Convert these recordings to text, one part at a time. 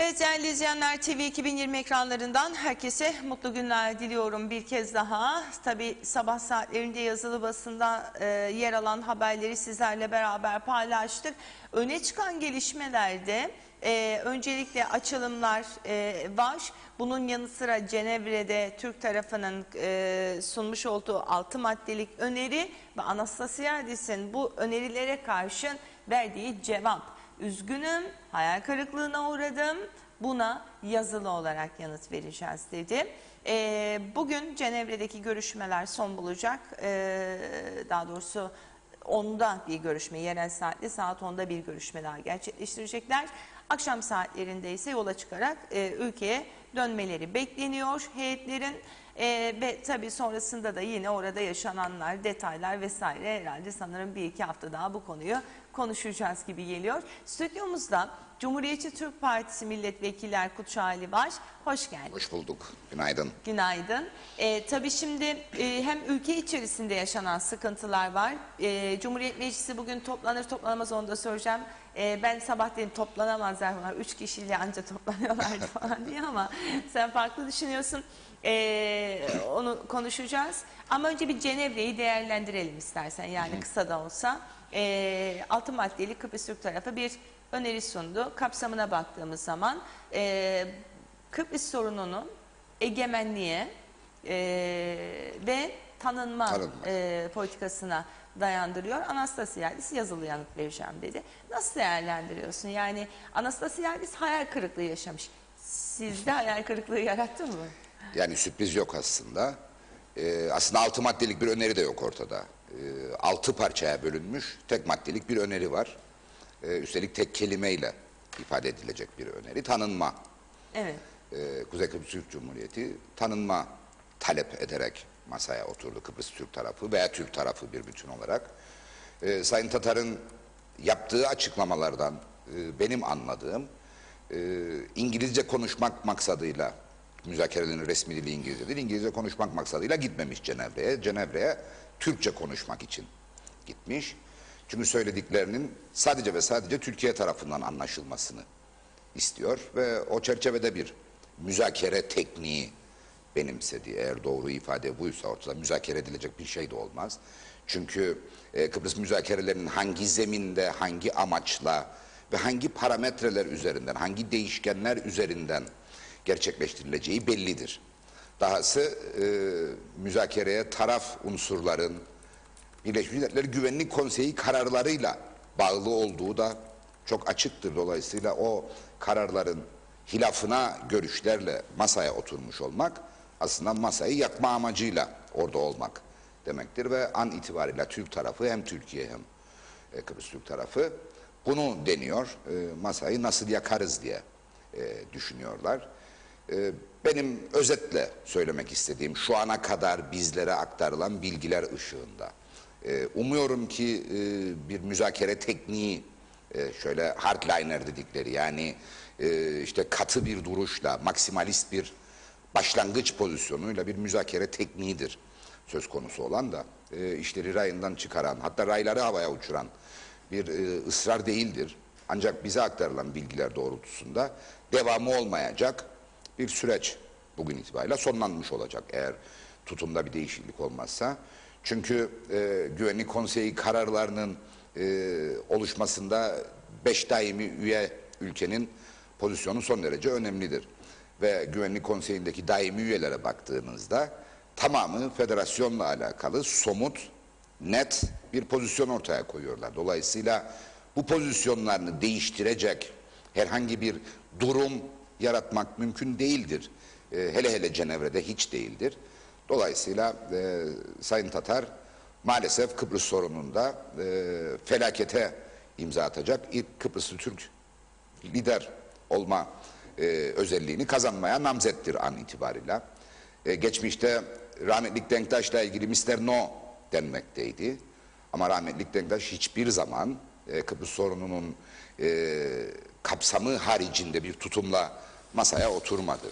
Evet değerli izleyenler, TV 2020 ekranlarından herkese mutlu günler diliyorum bir kez daha. Tabi sabah saatlerinde yazılı basında yer alan haberleri sizlerle beraber paylaştık. Öne çıkan gelişmelerde öncelikle açılımlar var. Bunun yanı sıra Cenevre'de Türk tarafının sunmuş olduğu 6 maddelik öneri ve Anastasiadis'in bu önerilere karşın verdiği cevap. Üzgünüm, hayal kırıklığına uğradım, buna yazılı olarak yanıt vereceğiz dedi. Bugün Cenevre'deki görüşmeler son bulacak. Daha doğrusu 10'da bir görüşme, yerel saatle saat 10'da bir görüşme daha gerçekleştirecekler. Akşam saatlerinde ise yola çıkarak ülkeye dönmeleri bekleniyor heyetlerin. Ve tabii sonrasında da yine orada yaşananlar, detaylar vesaire, herhalde sanırım bir iki hafta daha bu konuyu konuşacağız gibi geliyor. Stüdyomuzda Cumhuriyetçi Türk Partisi Milletvekili Kutçuali var. Hoş geldin. Hoş bulduk. Günaydın. Günaydın. Tabii şimdi hem ülke içerisinde yaşanan sıkıntılar var. Cumhuriyet Meclisi bugün toplanır toplanamaz onu da soracağım. Ben sabah dedim toplanamazlar falan. 3 kişiyle ancak toplanıyorlardı falan diye ama sen farklı düşünüyorsun. Onu konuşacağız. Ama önce bir Cenevre'yi değerlendirelim istersen. Yani kısa da olsa. 6 maddeli Kıbrıs Türk tarafı bir öneri sundu. Kapsamına baktığımız zaman Kıbrıs sorununun egemenliğe ve tanınma politikasına dayandırıyor. Anastasiadis yazılı yanıt vereceğim dedi. Nasıl değerlendiriyorsun? Yani Anastasiadis hayal kırıklığı yaşamış. Sizde hayal kırıklığı yarattı mı? Yani sürpriz yok aslında. Aslında 6 maddelik bir öneri de yok ortada. 6 parçaya bölünmüş tek maddelik bir öneri var. Üstelik tek kelimeyle ifade edilecek bir öneri. Tanınma. Evet. Kuzey Kıbrıs Türk Cumhuriyeti tanınma talep ederek masaya oturdu Kıbrıs Türk tarafı veya Türk tarafı bir bütün olarak. Sayın Tatar'ın yaptığı açıklamalardan benim anladığım İngilizce konuşmak maksadıyla, müzakerelerin resmi dili İngilizce değil, İngilizce konuşmak maksadıyla gitmemiş Cenevre'ye. Cenevre'ye Türkçe konuşmak için gitmiş. Çünkü söylediklerinin sadece ve sadece Türkiye tarafından anlaşılmasını istiyor ve o çerçevede bir müzakere tekniği benimsedi. Eğer doğru ifade buysa ortada müzakere edilecek bir şey de olmaz. Çünkü Kıbrıs müzakerelerinin hangi zeminde, hangi amaçla ve hangi parametreler üzerinden, hangi değişkenler üzerinden gerçekleştirileceği bellidir. Dahası müzakereye taraf unsurların Birleşmiş Milletler Güvenlik Konseyi kararlarıyla bağlı olduğu da çok açıktır. Dolayısıyla o kararların hilafına görüşlerle masaya oturmuş olmak aslında masayı yakma amacıyla orada olmak demektir ve an itibariyle Türk tarafı hem Türkiye hem Kıbrıs Türk tarafı bunu deniyor. Masayı nasıl yakarız diye düşünüyorlar. Benim özetle söylemek istediğim şu ana kadar bizlere aktarılan bilgiler ışığında umuyorum ki bir müzakere tekniği şöyle hardliner dedikleri yani işte katı bir duruşla maksimalist bir başlangıç pozisyonuyla bir müzakere tekniğidir söz konusu olan da işleri rayından çıkaran hatta rayları havaya uçuran bir ısrar değildir. Ancak bize aktarılan bilgiler doğrultusunda devamı olmayacak bir süreç bugün itibariyle sonlanmış olacak eğer tutumda bir değişiklik olmazsa. Çünkü Güvenlik Konseyi kararlarının oluşmasında 5 daimi üye ülkenin pozisyonu son derece önemlidir. Ve Güvenlik Konseyi'ndeki daimi üyelere baktığınızda tamamı federasyonla alakalı somut, net bir pozisyon ortaya koyuyorlar. Dolayısıyla bu pozisyonlarını değiştirecek herhangi bir durum yaratmak mümkün değildir. Hele hele Cenevre'de hiç değildir. Dolayısıyla Sayın Tatar maalesef Kıbrıs sorununda felakete imza atacak ilk Kıbrıslı Türk lider olma özelliğini kazanmaya namzettir an itibariyle. Geçmişte rahmetlik Denktaş'la ilgili Mr. No denmekteydi. Ama rahmetlik Denktaş hiçbir zaman Kıbrıs sorununun kapsamı haricinde bir tutumla masaya oturmadı.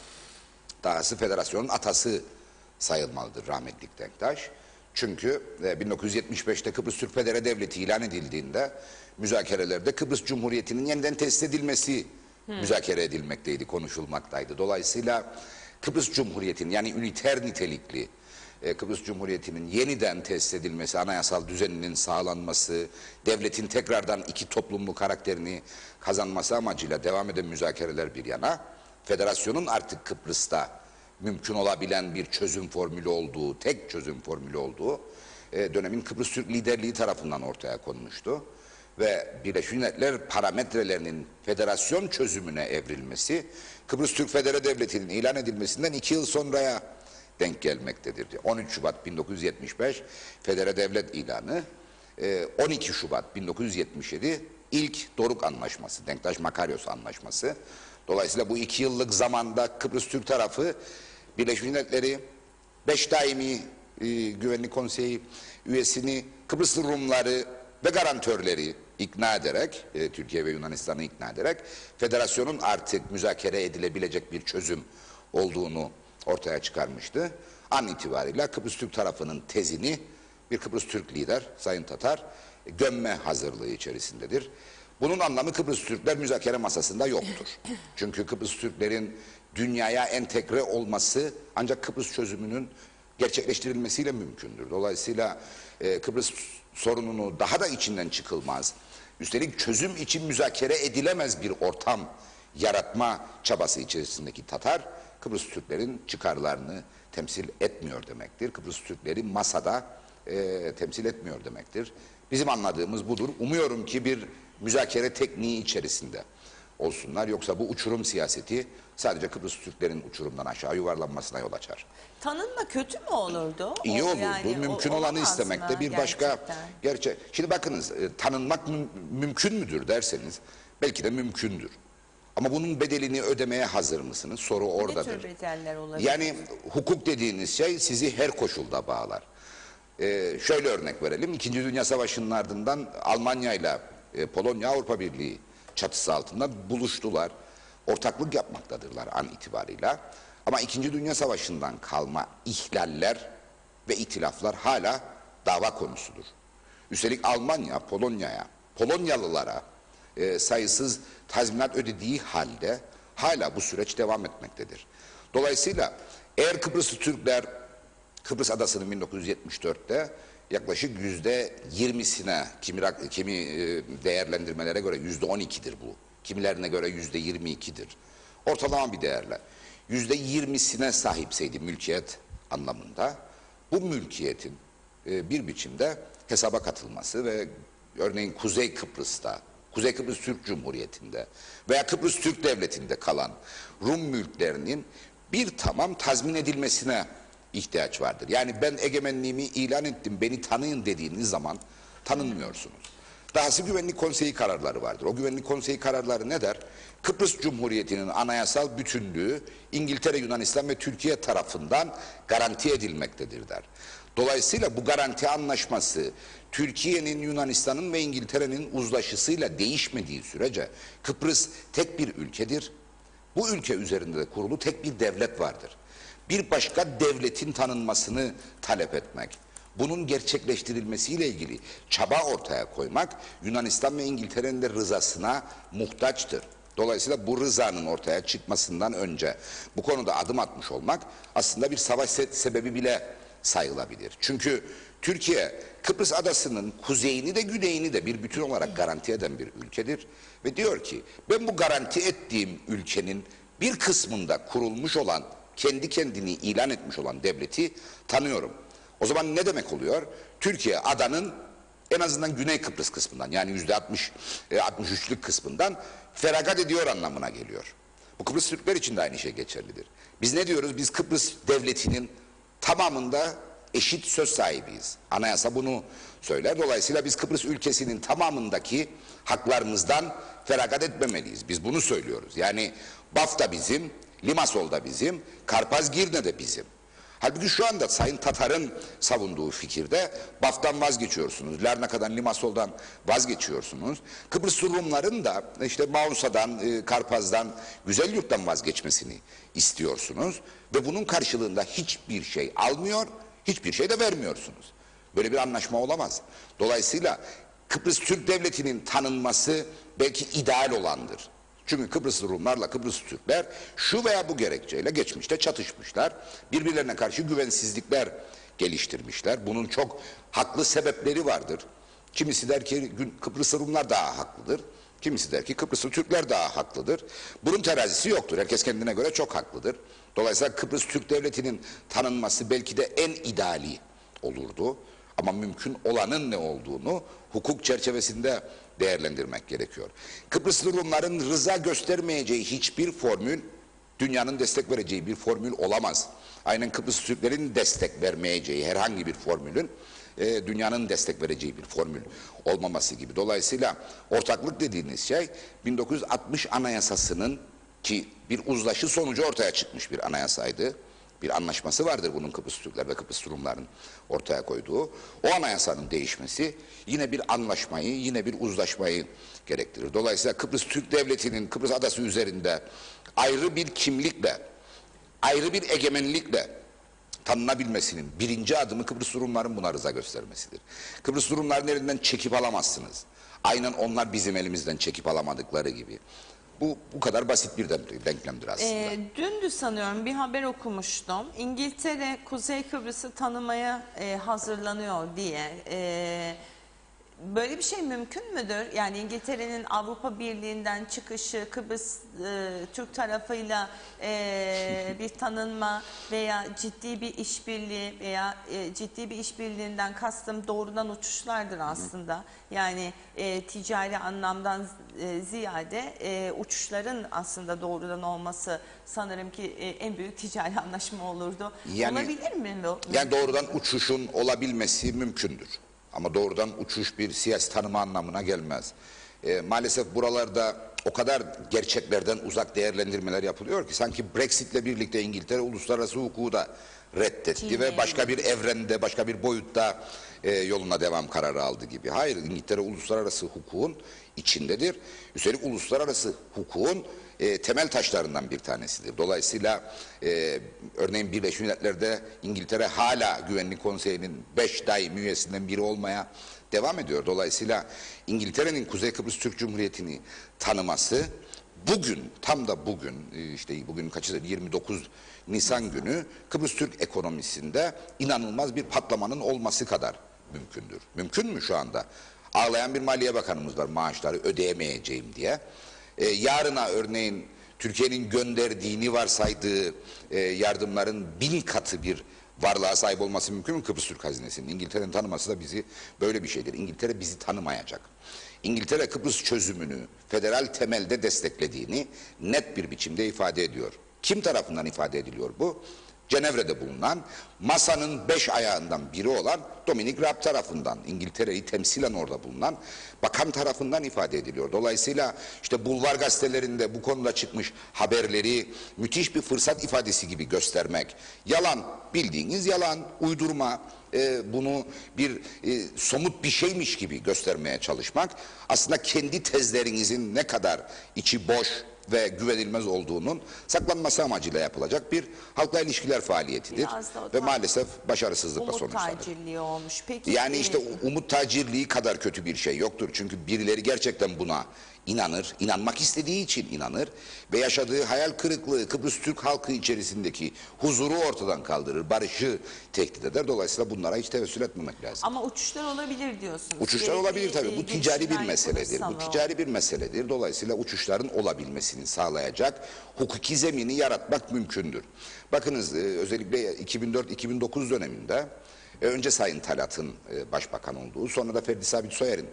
Dahası federasyonun atası sayılmalıdır rahmetlik Denktaş. Çünkü 1975'te Kıbrıs Türk Federe Devleti ilan edildiğinde müzakerelerde Kıbrıs Cumhuriyeti'nin yeniden tesis edilmesi müzakere edilmekteydi, konuşulmaktaydı. Dolayısıyla Kıbrıs Cumhuriyeti'nin, yani üniter nitelikli Kıbrıs Cumhuriyeti'nin yeniden tesis edilmesi, anayasal düzeninin sağlanması, devletin tekrardan iki toplumlu karakterini kazanması amacıyla devam eden müzakereler bir yana, federasyonun artık Kıbrıs'ta mümkün olabilen bir çözüm formülü olduğu, tek çözüm formülü olduğu dönemin Kıbrıs Türk liderliği tarafından ortaya konmuştu. Ve Birleşmiş Milletler parametrelerinin federasyon çözümüne evrilmesi, Kıbrıs Türk Federe Devleti'nin ilan edilmesinden 2 yıl sonraya denk gelmektedir. 13 Şubat 1975 Federe Devlet ilanı, 12 Şubat 1977 ilk Doruk Anlaşması, Denktaş-Makaryos Anlaşması. Dolayısıyla bu 2 yıllık zamanda Kıbrıs Türk tarafı Birleşmiş Milletler'i 5 daimi Güvenlik Konseyi üyesini, Kıbrıslı Rumları ve garantörleri ikna ederek, Türkiye ve Yunanistan'ı ikna ederek federasyonun artık müzakere edilebilecek bir çözüm olduğunu ortaya çıkarmıştı. An itibariyle Kıbrıs Türk tarafının tezini bir Kıbrıs Türk lider Sayın Tatar gömme hazırlığı içerisindedir. Bunun anlamı Kıbrıs Türkler müzakere masasında yoktur. Çünkü Kıbrıs Türklerin dünyaya entegre olması ancak Kıbrıs çözümünün gerçekleştirilmesiyle mümkündür. Dolayısıyla Kıbrıs sorununu daha da içinden çıkılmaz, üstelik çözüm için müzakere edilemez bir ortam yaratma çabası içerisindeki Tatar, Kıbrıs Türklerin çıkarlarını temsil etmiyor demektir. Kıbrıs Türkleri masada temsil etmiyor demektir. Bizim anladığımız budur. Umuyorum ki bir müzakere tekniği içerisinde olsunlar. Yoksa bu uçurum siyaseti sadece Kıbrıs Türklerin uçurumdan aşağı yuvarlanmasına yol açar. Tanınma kötü mü olurdu? İyi olurdu. Yani, mümkün olanı istemekte bir başka gerçek. Şimdi bakınız, tanınmak mümkün müdür derseniz belki de mümkündür. Ama bunun bedelini ödemeye hazır mısınız? Soru oradadır. Ne tür bedeller olabilir? Yani hukuk dediğiniz şey sizi her koşulda bağlar. Şöyle örnek verelim. İkinci Dünya Savaşı'nın ardından Almanya ile Polonya Avrupa Birliği çatısı altında buluştular. Ortaklık yapmaktadırlar an itibarıyla. Ama İkinci Dünya Savaşı'ndan kalma ihlaller ve itilaflar hala dava konusudur. Üstelik Almanya, Polonyalılara sayısız tazminat ödediği halde hala bu süreç devam etmektedir. Dolayısıyla eğer Kıbrıslı Türkler Kıbrıs Adası'nın 1974'te yaklaşık %20'sine, kimi değerlendirmelere göre %12'dir bu. Kimilerine göre %22'dir. Ortalama bir değerle. %20'sine sahipseydi mülkiyet anlamında, bu mülkiyetin bir biçimde hesaba katılması ve örneğin Kuzey Kıbrıs'ta, Kuzey Kıbrıs Türk Cumhuriyeti'nde veya Kıbrıs Türk Devleti'nde kalan Rum mülklerinin bir tamam tazmin edilmesine ihtiyaç vardır. Yani ben egemenliğimi ilan ettim, beni tanıyın dediğiniz zaman tanınmıyorsunuz. Dahası Güvenlik Konseyi kararları vardır. O Güvenlik Konseyi kararları ne der? Kıbrıs Cumhuriyeti'nin anayasal bütünlüğü İngiltere, Yunanistan ve Türkiye tarafından garanti edilmektedir der. Dolayısıyla bu garanti anlaşması Türkiye'nin, Yunanistan'ın ve İngiltere'nin uzlaşısıyla değişmediği sürece Kıbrıs tek bir ülkedir. Bu ülke üzerinde de kurulu tek bir devlet vardır. Bir başka devletin tanınmasını talep etmek, bunun gerçekleştirilmesiyle ilgili çaba ortaya koymak Yunanistan ve İngiltere'nin de rızasına muhtaçtır. Dolayısıyla bu rızanın ortaya çıkmasından önce bu konuda adım atmış olmak aslında bir savaş sebebi bile sayılabilir. Çünkü Türkiye Kıbrıs Adası'nın kuzeyini de güneyini de bir bütün olarak garanti eden bir ülkedir. Ve diyor ki ben bu garanti ettiğim ülkenin bir kısmında kurulmuş olan, kendi kendini ilan etmiş olan devleti tanıyorum. O zaman ne demek oluyor? Türkiye adanın en azından Güney Kıbrıs kısmından, yani %63'lük kısmından feragat ediyor anlamına geliyor. Bu Kıbrıs Türkler için de aynı şey geçerlidir. Biz ne diyoruz? Biz Kıbrıs devletinin tamamında eşit söz sahibiyiz. Anayasa bunu söyler. Dolayısıyla biz Kıbrıs ülkesinin tamamındaki haklarımızdan feragat etmemeliyiz. Biz bunu söylüyoruz. Yani Baf da bizim, Limassol da bizim, Karpaz-Girne de bizim. Halbuki şu anda Sayın Tatar'ın savunduğu fikirde Baf'tan vazgeçiyorsunuz, Larnaka'dan, Limassol'dan vazgeçiyorsunuz. Kıbrıs Rumların da işte Maunsa'dan, Karpaz'dan, Güzelyurt'tan vazgeçmesini istiyorsunuz. Ve bunun karşılığında hiçbir şey almıyor, hiçbir şey de vermiyorsunuz. Böyle bir anlaşma olamaz. Dolayısıyla Kıbrıs Türk Devleti'nin tanınması belki ideal olandır. Çünkü Kıbrıslı Rumlarla Kıbrıslı Türkler şu veya bu gerekçeyle geçmişte çatışmışlar. Birbirlerine karşı güvensizlikler geliştirmişler. Bunun çok haklı sebepleri vardır. Kimisi der ki Kıbrıslı Rumlar daha haklıdır. Kimisi der ki Kıbrıslı Türkler daha haklıdır. Bunun terazisi yoktur. Herkes kendine göre çok haklıdır. Dolayısıyla Kıbrıs Türk Devleti'nin tanınması belki de en ideali olurdu. Ama mümkün olanın ne olduğunu hukuk çerçevesinde değerlendirmek gerekiyor. Kıbrıslı Rumların rıza göstermeyeceği hiçbir formül dünyanın destek vereceği bir formül olamaz. Aynen Kıbrıs Türklerin destek vermeyeceği herhangi bir formülün dünyanın destek vereceği bir formül olmaması gibi. Dolayısıyla ortaklık dediğiniz şey 1960 Anayasası'nın ki bir uzlaşı sonucu ortaya çıkmış bir anayasaydı. Bir anlaşması vardır bunun Kıbrıs Türkler ve Kıbrıs Rumların ortaya koyduğu. O anayasanın değişmesi yine bir anlaşmayı, yine bir uzlaşmayı gerektirir. Dolayısıyla Kıbrıs Türk Devleti'nin Kıbrıs Adası üzerinde ayrı bir kimlikle, ayrı bir egemenlikle tanınabilmesinin birinci adımı Kıbrıs Rumların buna rıza göstermesidir. Kıbrıs Rumların elinden çekip alamazsınız. Aynen onlar bizim elimizden çekip alamadıkları gibi. Bu kadar basit bir denklemdir aslında. Dündü sanıyorum bir haber okumuştum. İngiltere Kuzey Kıbrıs'ı tanımaya hazırlanıyor diye. Böyle bir şey mümkün müdür? Yani İngiltere'nin Avrupa Birliği'nden çıkışı, Kıbrıs Türk tarafıyla bir tanınma veya ciddi bir işbirliği veya ciddi bir işbirliğinden kastım doğrudan uçuşlardır aslında. Yani ticari anlamdan ziyade uçuşların aslında doğrudan olması sanırım ki en büyük ticari anlaşma olurdu. Yani, olabilir mi? Yani doğrudan uçuşun olabilmesi mümkündür. Ama doğrudan uçuş bir siyasi tanıma anlamına gelmez. Maalesef buralarda o kadar gerçeklerden uzak değerlendirmeler yapılıyor ki sanki Brexit'le birlikte İngiltere uluslararası hukuku da reddetti ve başka bir evrende, başka bir boyutta yoluna devam kararı aldı gibi. Hayır, İngiltere uluslararası hukukun içindedir. Üstelik uluslararası hukukun temel taşlarından bir tanesidir. Dolayısıyla örneğin Birleşmiş Milletler'de İngiltere hala Güvenlik Konseyi'nin 5 daimi üyesinden biri olmaya devam ediyor. Dolayısıyla İngiltere'nin Kuzey Kıbrıs Türk Cumhuriyeti'ni tanıması bugün, tam da bugün, işte bugün kaçı 29 Nisan günü Kıbrıs Türk ekonomisinde inanılmaz bir patlamanın olması kadar mümkündür. Mümkün mü şu anda? Ağlayan bir Maliye Bakanımız var maaşları ödeyemeyeceğim diye. Yarına örneğin Türkiye'nin gönderdiğini varsaydığı yardımların 1000 katı bir varlığa sahip olması mümkün mü Kıbrıs Türk Hazinesi'nin? İngiltere'nin tanıması da bizi böyle bir şeydir. İngiltere bizi tanımayacak. İngiltere Kıbrıs çözümünü federal temelde desteklediğini net bir biçimde ifade ediyor. Kim tarafından ifade ediliyor bu? Cenevre'de bulunan masanın 5 ayağından biri olan Dominic Raab tarafından, İngiltere'yi temsilen orada bulunan bakan tarafından ifade ediliyor. Dolayısıyla işte bulvar gazetelerinde bu konuda çıkmış haberleri müthiş bir fırsat ifadesi gibi göstermek, yalan, bildiğiniz yalan, uydurma, bunu bir somut bir şeymiş gibi göstermeye çalışmak aslında kendi tezlerinizin ne kadar içi boş ve güvenilmez olduğunun saklanması amacıyla yapılacak bir halkla ilişkiler faaliyetidir ve maalesef başarısızlıkla sonuçlanır. Umut tacirliği olmuş. Peki, yani işte umut tacirliği kadar kötü bir şey yoktur. Çünkü birileri gerçekten buna inanır, inanmak istediği için inanır ve yaşadığı hayal kırıklığı Kıbrıs Türk halkı içerisindeki huzuru ortadan kaldırır, barışı tehdit eder. Dolayısıyla bunlara hiç tevessül etmemek lazım. Ama uçuşlar olabilir diyorsunuz. Uçuşlar olabilir tabii. Bu ticari bir meseledir. Bu ticari bir meseledir. Dolayısıyla uçuşların olabilmesini sağlayacak hukuki zemini yaratmak mümkündür. Bakınız özellikle 2004-2009 döneminde önce Sayın Talat'ın başbakan olduğu, sonra da Ferdi Sabit Soyer'in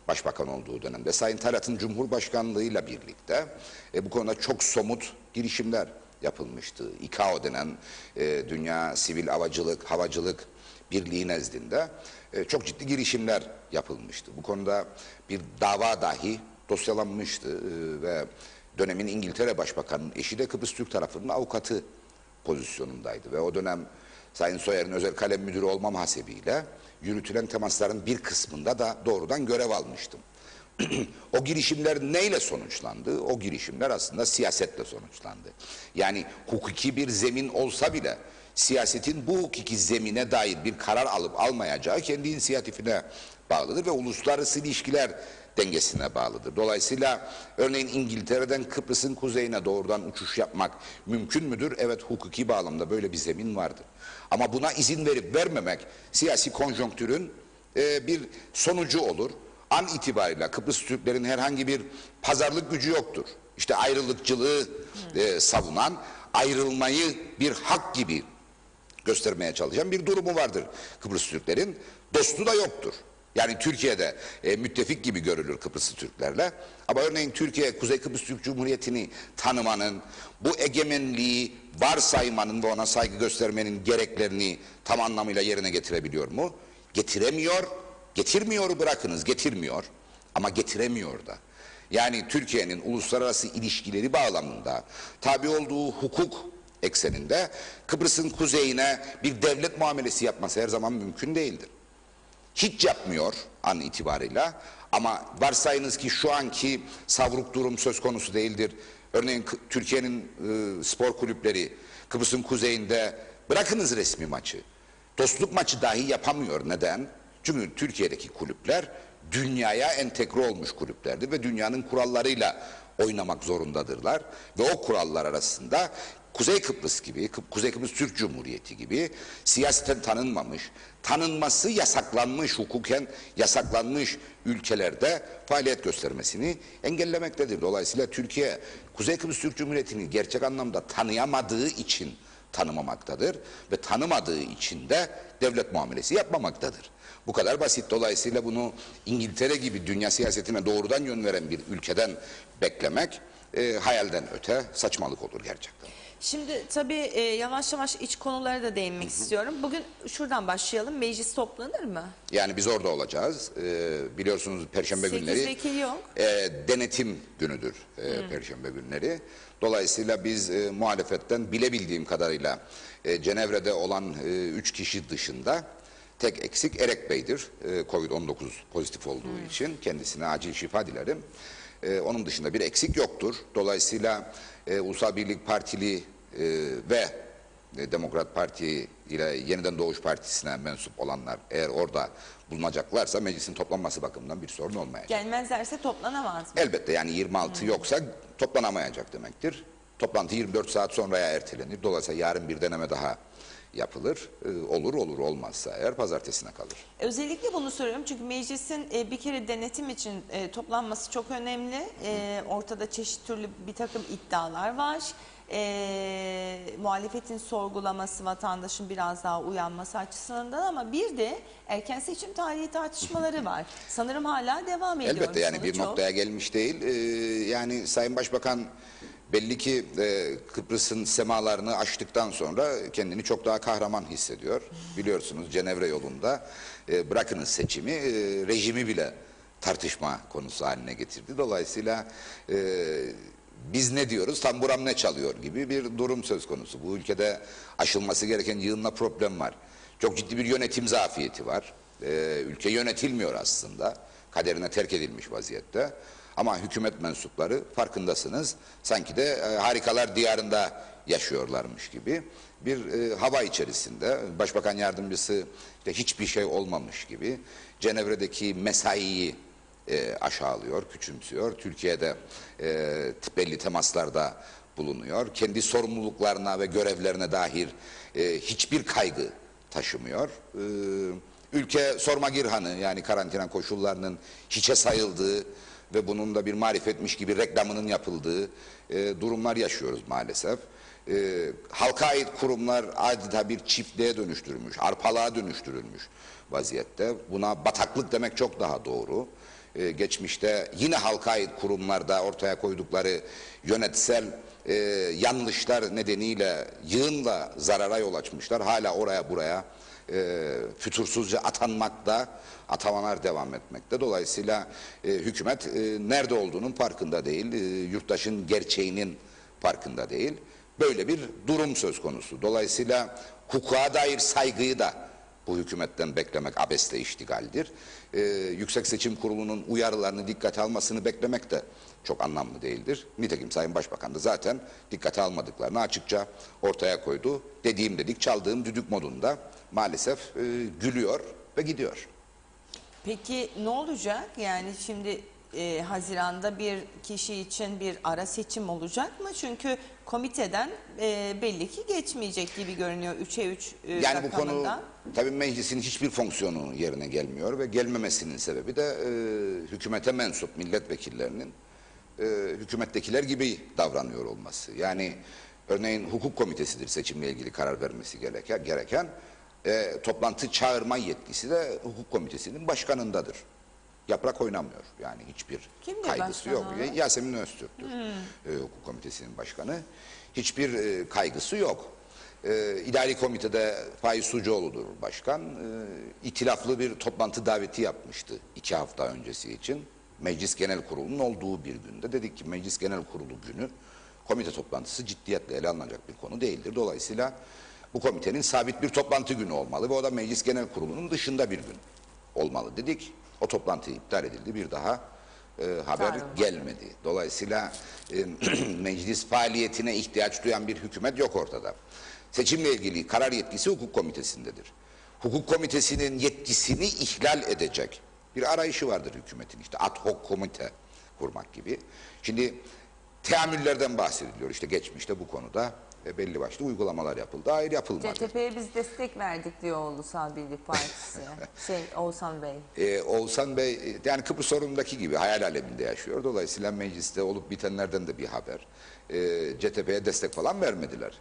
başbakan olduğu dönemde Sayın Talat'ın Cumhurbaşkanlığıyla birlikte bu konuda çok somut girişimler yapılmıştı. ICAO denen Dünya Sivil Havacılık Birliği nezdinde çok ciddi girişimler yapılmıştı. Bu konuda bir dava dahi dosyalanmıştı ve dönemin İngiltere Başbakanı'nın eşi de Kıbrıs Türk tarafının avukatı pozisyonundaydı ve o dönem Sayın Soyer'in özel kalem müdürü olmam hasebiyle yürütülen temasların bir kısmında da doğrudan görev almıştım. O girişimler neyle sonuçlandı? O girişimler aslında siyasetle sonuçlandı. Yani hukuki bir zemin olsa bile siyasetin bu hukuki zemine dair bir karar alıp almayacağı kendi inisiyatifine bağlıdır ve uluslararası ilişkiler dengesine bağlıdır. Dolayısıyla örneğin İngiltere'den Kıbrıs'ın kuzeyine doğrudan uçuş yapmak mümkün müdür? Evet, hukuki bağlamda böyle bir zemin vardır. Ama buna izin verip vermemek siyasi konjonktürün bir sonucu olur. An itibariyle Kıbrıs Türklerin herhangi bir pazarlık gücü yoktur. İşte ayrılıkçılığı savunan, ayrılmayı bir hak gibi göstermeye çalışan bir durumu vardır Kıbrıs Türklerin. Dostu da yoktur. Yani Türkiye'de müttefik gibi görülür Kıbrıslı Türklerle. Ama örneğin Türkiye, Kuzey Kıbrıs Türk Cumhuriyeti'ni tanımanın, bu egemenliği varsaymanın ve ona saygı göstermenin gereklerini tam anlamıyla yerine getirebiliyor mu? Getiremiyor. Getirmiyor, bırakınız, getirmiyor. Ama getiremiyor da. Yani Türkiye'nin uluslararası ilişkileri bağlamında tabi olduğu hukuk ekseninde Kıbrıs'ın kuzeyine bir devlet muamelesi yapması her zaman mümkün değildir. Hiç yapmıyor an itibarıyla, ama varsayınız ki şu anki savruk durum söz konusu değildir. Örneğin Türkiye'nin spor kulüpleri Kıbrıs'ın kuzeyinde, bırakınız resmi maçı, dostluk maçı dahi yapamıyor. Neden? Çünkü Türkiye'deki kulüpler dünyaya entegre olmuş kulüplerdir ve dünyanın kurallarıyla oynamak zorundadırlar. Ve o kurallar arasında Kuzey Kıbrıs gibi, Kuzey Kıbrıs Türk Cumhuriyeti gibi siyaseten tanınmamış, tanınması yasaklanmış, hukuken yasaklanmış ülkelerde faaliyet göstermesini engellemektedir. Dolayısıyla Türkiye, Kuzey Kıbrıs Türk Cumhuriyeti'ni gerçek anlamda tanıyamadığı için tanımamaktadır ve tanımadığı için de devlet muamelesi yapmamaktadır. Bu kadar basit. Dolayısıyla bunu İngiltere gibi dünya siyasetine doğrudan yön veren bir ülkeden beklemek hayalden öte saçmalık olur gerçekten. Şimdi tabii yavaş yavaş iç konulara da değinmek istiyorum. Bugün şuradan başlayalım. Meclis toplanır mı? Yani biz orada olacağız. Biliyorsunuz Perşembe 8 günleri vekil yok. Denetim günüdür Perşembe günleri. Dolayısıyla biz muhalefetten bilebildiğim kadarıyla Cenevre'de olan 3 kişi dışında tek eksik Erek Bey'dir. Covid-19 pozitif olduğu için kendisine acil şifa dilerim. Onun dışında bir eksik yoktur. Dolayısıyla Ulusal Birlik Partili ve Demokrat Parti ile Yeniden Doğuş Partisi'ne mensup olanlar eğer orada bulunacaklarsa meclisin toplanması bakımından bir sorun olmayacak. Gelmezlerse toplanamaz mı? Elbette, yani 26 yoksa toplanamayacak demektir. Toplantı 24 saat sonraya ertelenir. Dolayısıyla yarın bir deneme daha yapılır. Olur olmazsa eğer pazartesine kalır. Özellikle bunu soruyorum çünkü meclisin bir kere denetim için toplanması çok önemli. Ortada çeşitli türlü bir takım iddialar var. Muhalefetin sorgulaması, vatandaşın biraz daha uyanması açısından, ama bir de erken seçim tarihi tartışmaları var. Sanırım hala devam ediyor. Elbette, yani bir noktaya gelmiş değil. Yani Sayın Başbakan belli ki Kıbrıs'ın semalarını aştıktan sonra kendini çok daha kahraman hissediyor. Biliyorsunuz Cenevre yolunda bırakınız seçimi, rejimi bile tartışma konusu haline getirdi. Dolayısıyla biz ne diyoruz, tamburam ne çalıyor gibi bir durum söz konusu. Bu ülkede aşılması gereken yığınla problem var. Çok ciddi bir yönetim zafiyeti var. Ülke yönetilmiyor aslında. Kaderine terk edilmiş vaziyette. Ama hükümet mensupları, farkındasınız, sanki de harikalar diyarında yaşıyorlarmış gibi bir hava içerisinde. Başbakan yardımcısı işte hiçbir şey olmamış gibi Cenevre'deki mesaiyi aşağılıyor, küçümsüyor. Türkiye'de belli temaslarda bulunuyor. Kendi sorumluluklarına ve görevlerine dair hiçbir kaygı taşımıyor. Ülke sorma girhanı, yani karantina koşullarının hiçe sayıldığı ve bunun da bir marifetmiş gibi reklamının yapıldığı durumlar yaşıyoruz maalesef. Halka ait kurumlar adeta bir çiftliğe dönüştürülmüş, arpalığa dönüştürülmüş vaziyette. Buna bataklık demek çok daha doğru. Geçmişte yine halka ait kurumlarda ortaya koydukları yönetsel yanlışlar nedeniyle yığınla zarara yol açmışlar. Hala oraya buraya fütursuzca atanmakta, atamalar devam etmekte. Dolayısıyla hükümet nerede olduğunun farkında değil, yurttaşın gerçeğinin farkında değil. Böyle bir durum söz konusu. Dolayısıyla hukuka dair saygıyı da bu hükümetten beklemek abesle iştigaldir. Yüksek Seçim Kurulu'nun uyarılarını dikkate almasını beklemek de çok anlamlı değildir. Nitekim Sayın Başbakan da zaten dikkate almadıklarını açıkça ortaya koydu. Dediğim dedik, çaldığım düdük modunda maalesef gülüyor ve gidiyor. Peki ne olacak? Yani şimdi Haziran'da bir kişi için bir ara seçim olacak mı? Çünkü komiteden belli ki geçmeyecek gibi görünüyor 3'e 3 Yani bu konu rakamında. tabii meclisin hiçbir fonksiyonu yerine gelmiyor ve gelmemesinin sebebi de hükümete mensup milletvekillerinin hükümettekiler gibi davranıyor olması. Yani örneğin hukuk komitesidir seçimle ilgili karar vermesi gereken toplantı çağırma yetkisi de hukuk komitesinin başkanındadır. Yaprak oynamıyor. Yani hiçbir Kimdir kaygısı yok. başkanı? Yasemin Öztürk'tür. Hukuk komitesinin başkanı. Hiçbir kaygısı yok. İdari komitede Faiz Sucuoğlu'dur başkan. İtilaflı bir toplantı daveti yapmıştı 2 hafta öncesi için. Meclis Genel Kurulu'nun olduğu bir günde. Dedik ki Meclis Genel Kurulu günü komite toplantısı ciddiyetle ele alınacak bir konu değildir. Dolayısıyla bu komitenin sabit bir toplantı günü olmalı ve o da Meclis Genel Kurulu'nun dışında bir gün olmalı dedik. O toplantı iptal edildi. Bir daha haber gelmedi. Dolayısıyla meclis faaliyetine ihtiyaç duyan bir hükümet yok ortada. Seçimle ilgili karar yetkisi hukuk komitesindedir. Hukuk komitesinin yetkisini ihlal edecek bir arayışı vardır hükümetin. İşte ad hoc komite kurmak gibi. Şimdi teamüllerden bahsediliyor. İşte geçmişte bu konuda belli başlı uygulamalar yapıldı. Hayır, yapılmadı. CTP'ye biz destek verdik diyor Ulusal Birlik Partisi. Oğuzhan Bey. Oğuzhan Bey yani Kıbrıs sorunundaki gibi hayal aleminde yaşıyor. Dolayısıyla mecliste olup bitenlerden de bir haber. CTP'ye destek falan vermediler.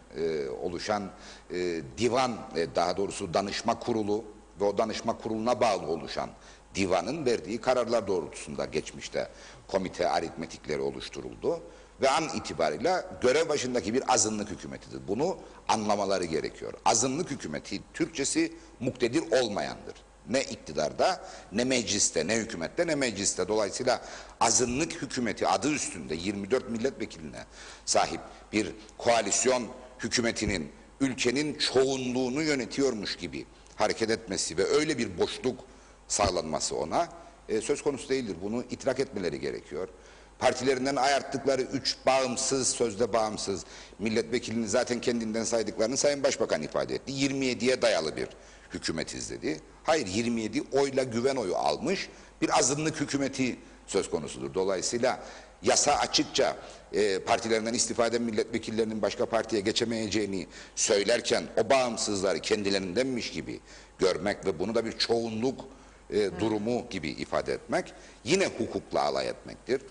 Oluşan divan, daha doğrusu danışma kurulu ve o danışma kuruluna bağlı oluşan divanın verdiği kararlar doğrultusunda geçmişte komite aritmetikleri oluşturuldu. Ve an itibariyle görev başındaki bir azınlık hükümetidir. Bunu anlamaları gerekiyor. Azınlık hükümeti Türkçesi muktedir olmayandır. Ne iktidarda, ne mecliste, ne hükümette, ne mecliste. Dolayısıyla azınlık hükümeti adı üstünde 24 milletvekiline sahip bir koalisyon hükümetinin ülkenin çoğunluğunu yönetiyormuş gibi hareket etmesi ve öyle bir boşluk sağlanması ona söz konusu değildir. Bunu idrak etmeleri gerekiyor. Partilerinden ayarttıkları 3 bağımsız, sözde bağımsız milletvekilini zaten kendinden saydıklarını Sayın Başbakan ifade etti. 27'ye dayalı bir hükümetiz dedi. Hayır, 27 oyla güven oyu almış bir azınlık hükümeti söz konusudur. Dolayısıyla yasa açıkça partilerinden istifa eden milletvekillerinin başka partiye geçemeyeceğini söylerken o bağımsızları kendilerindenmiş gibi görmek ve bunu da bir çoğunluk durumu gibi ifade etmek yine hukukla alay etmektir.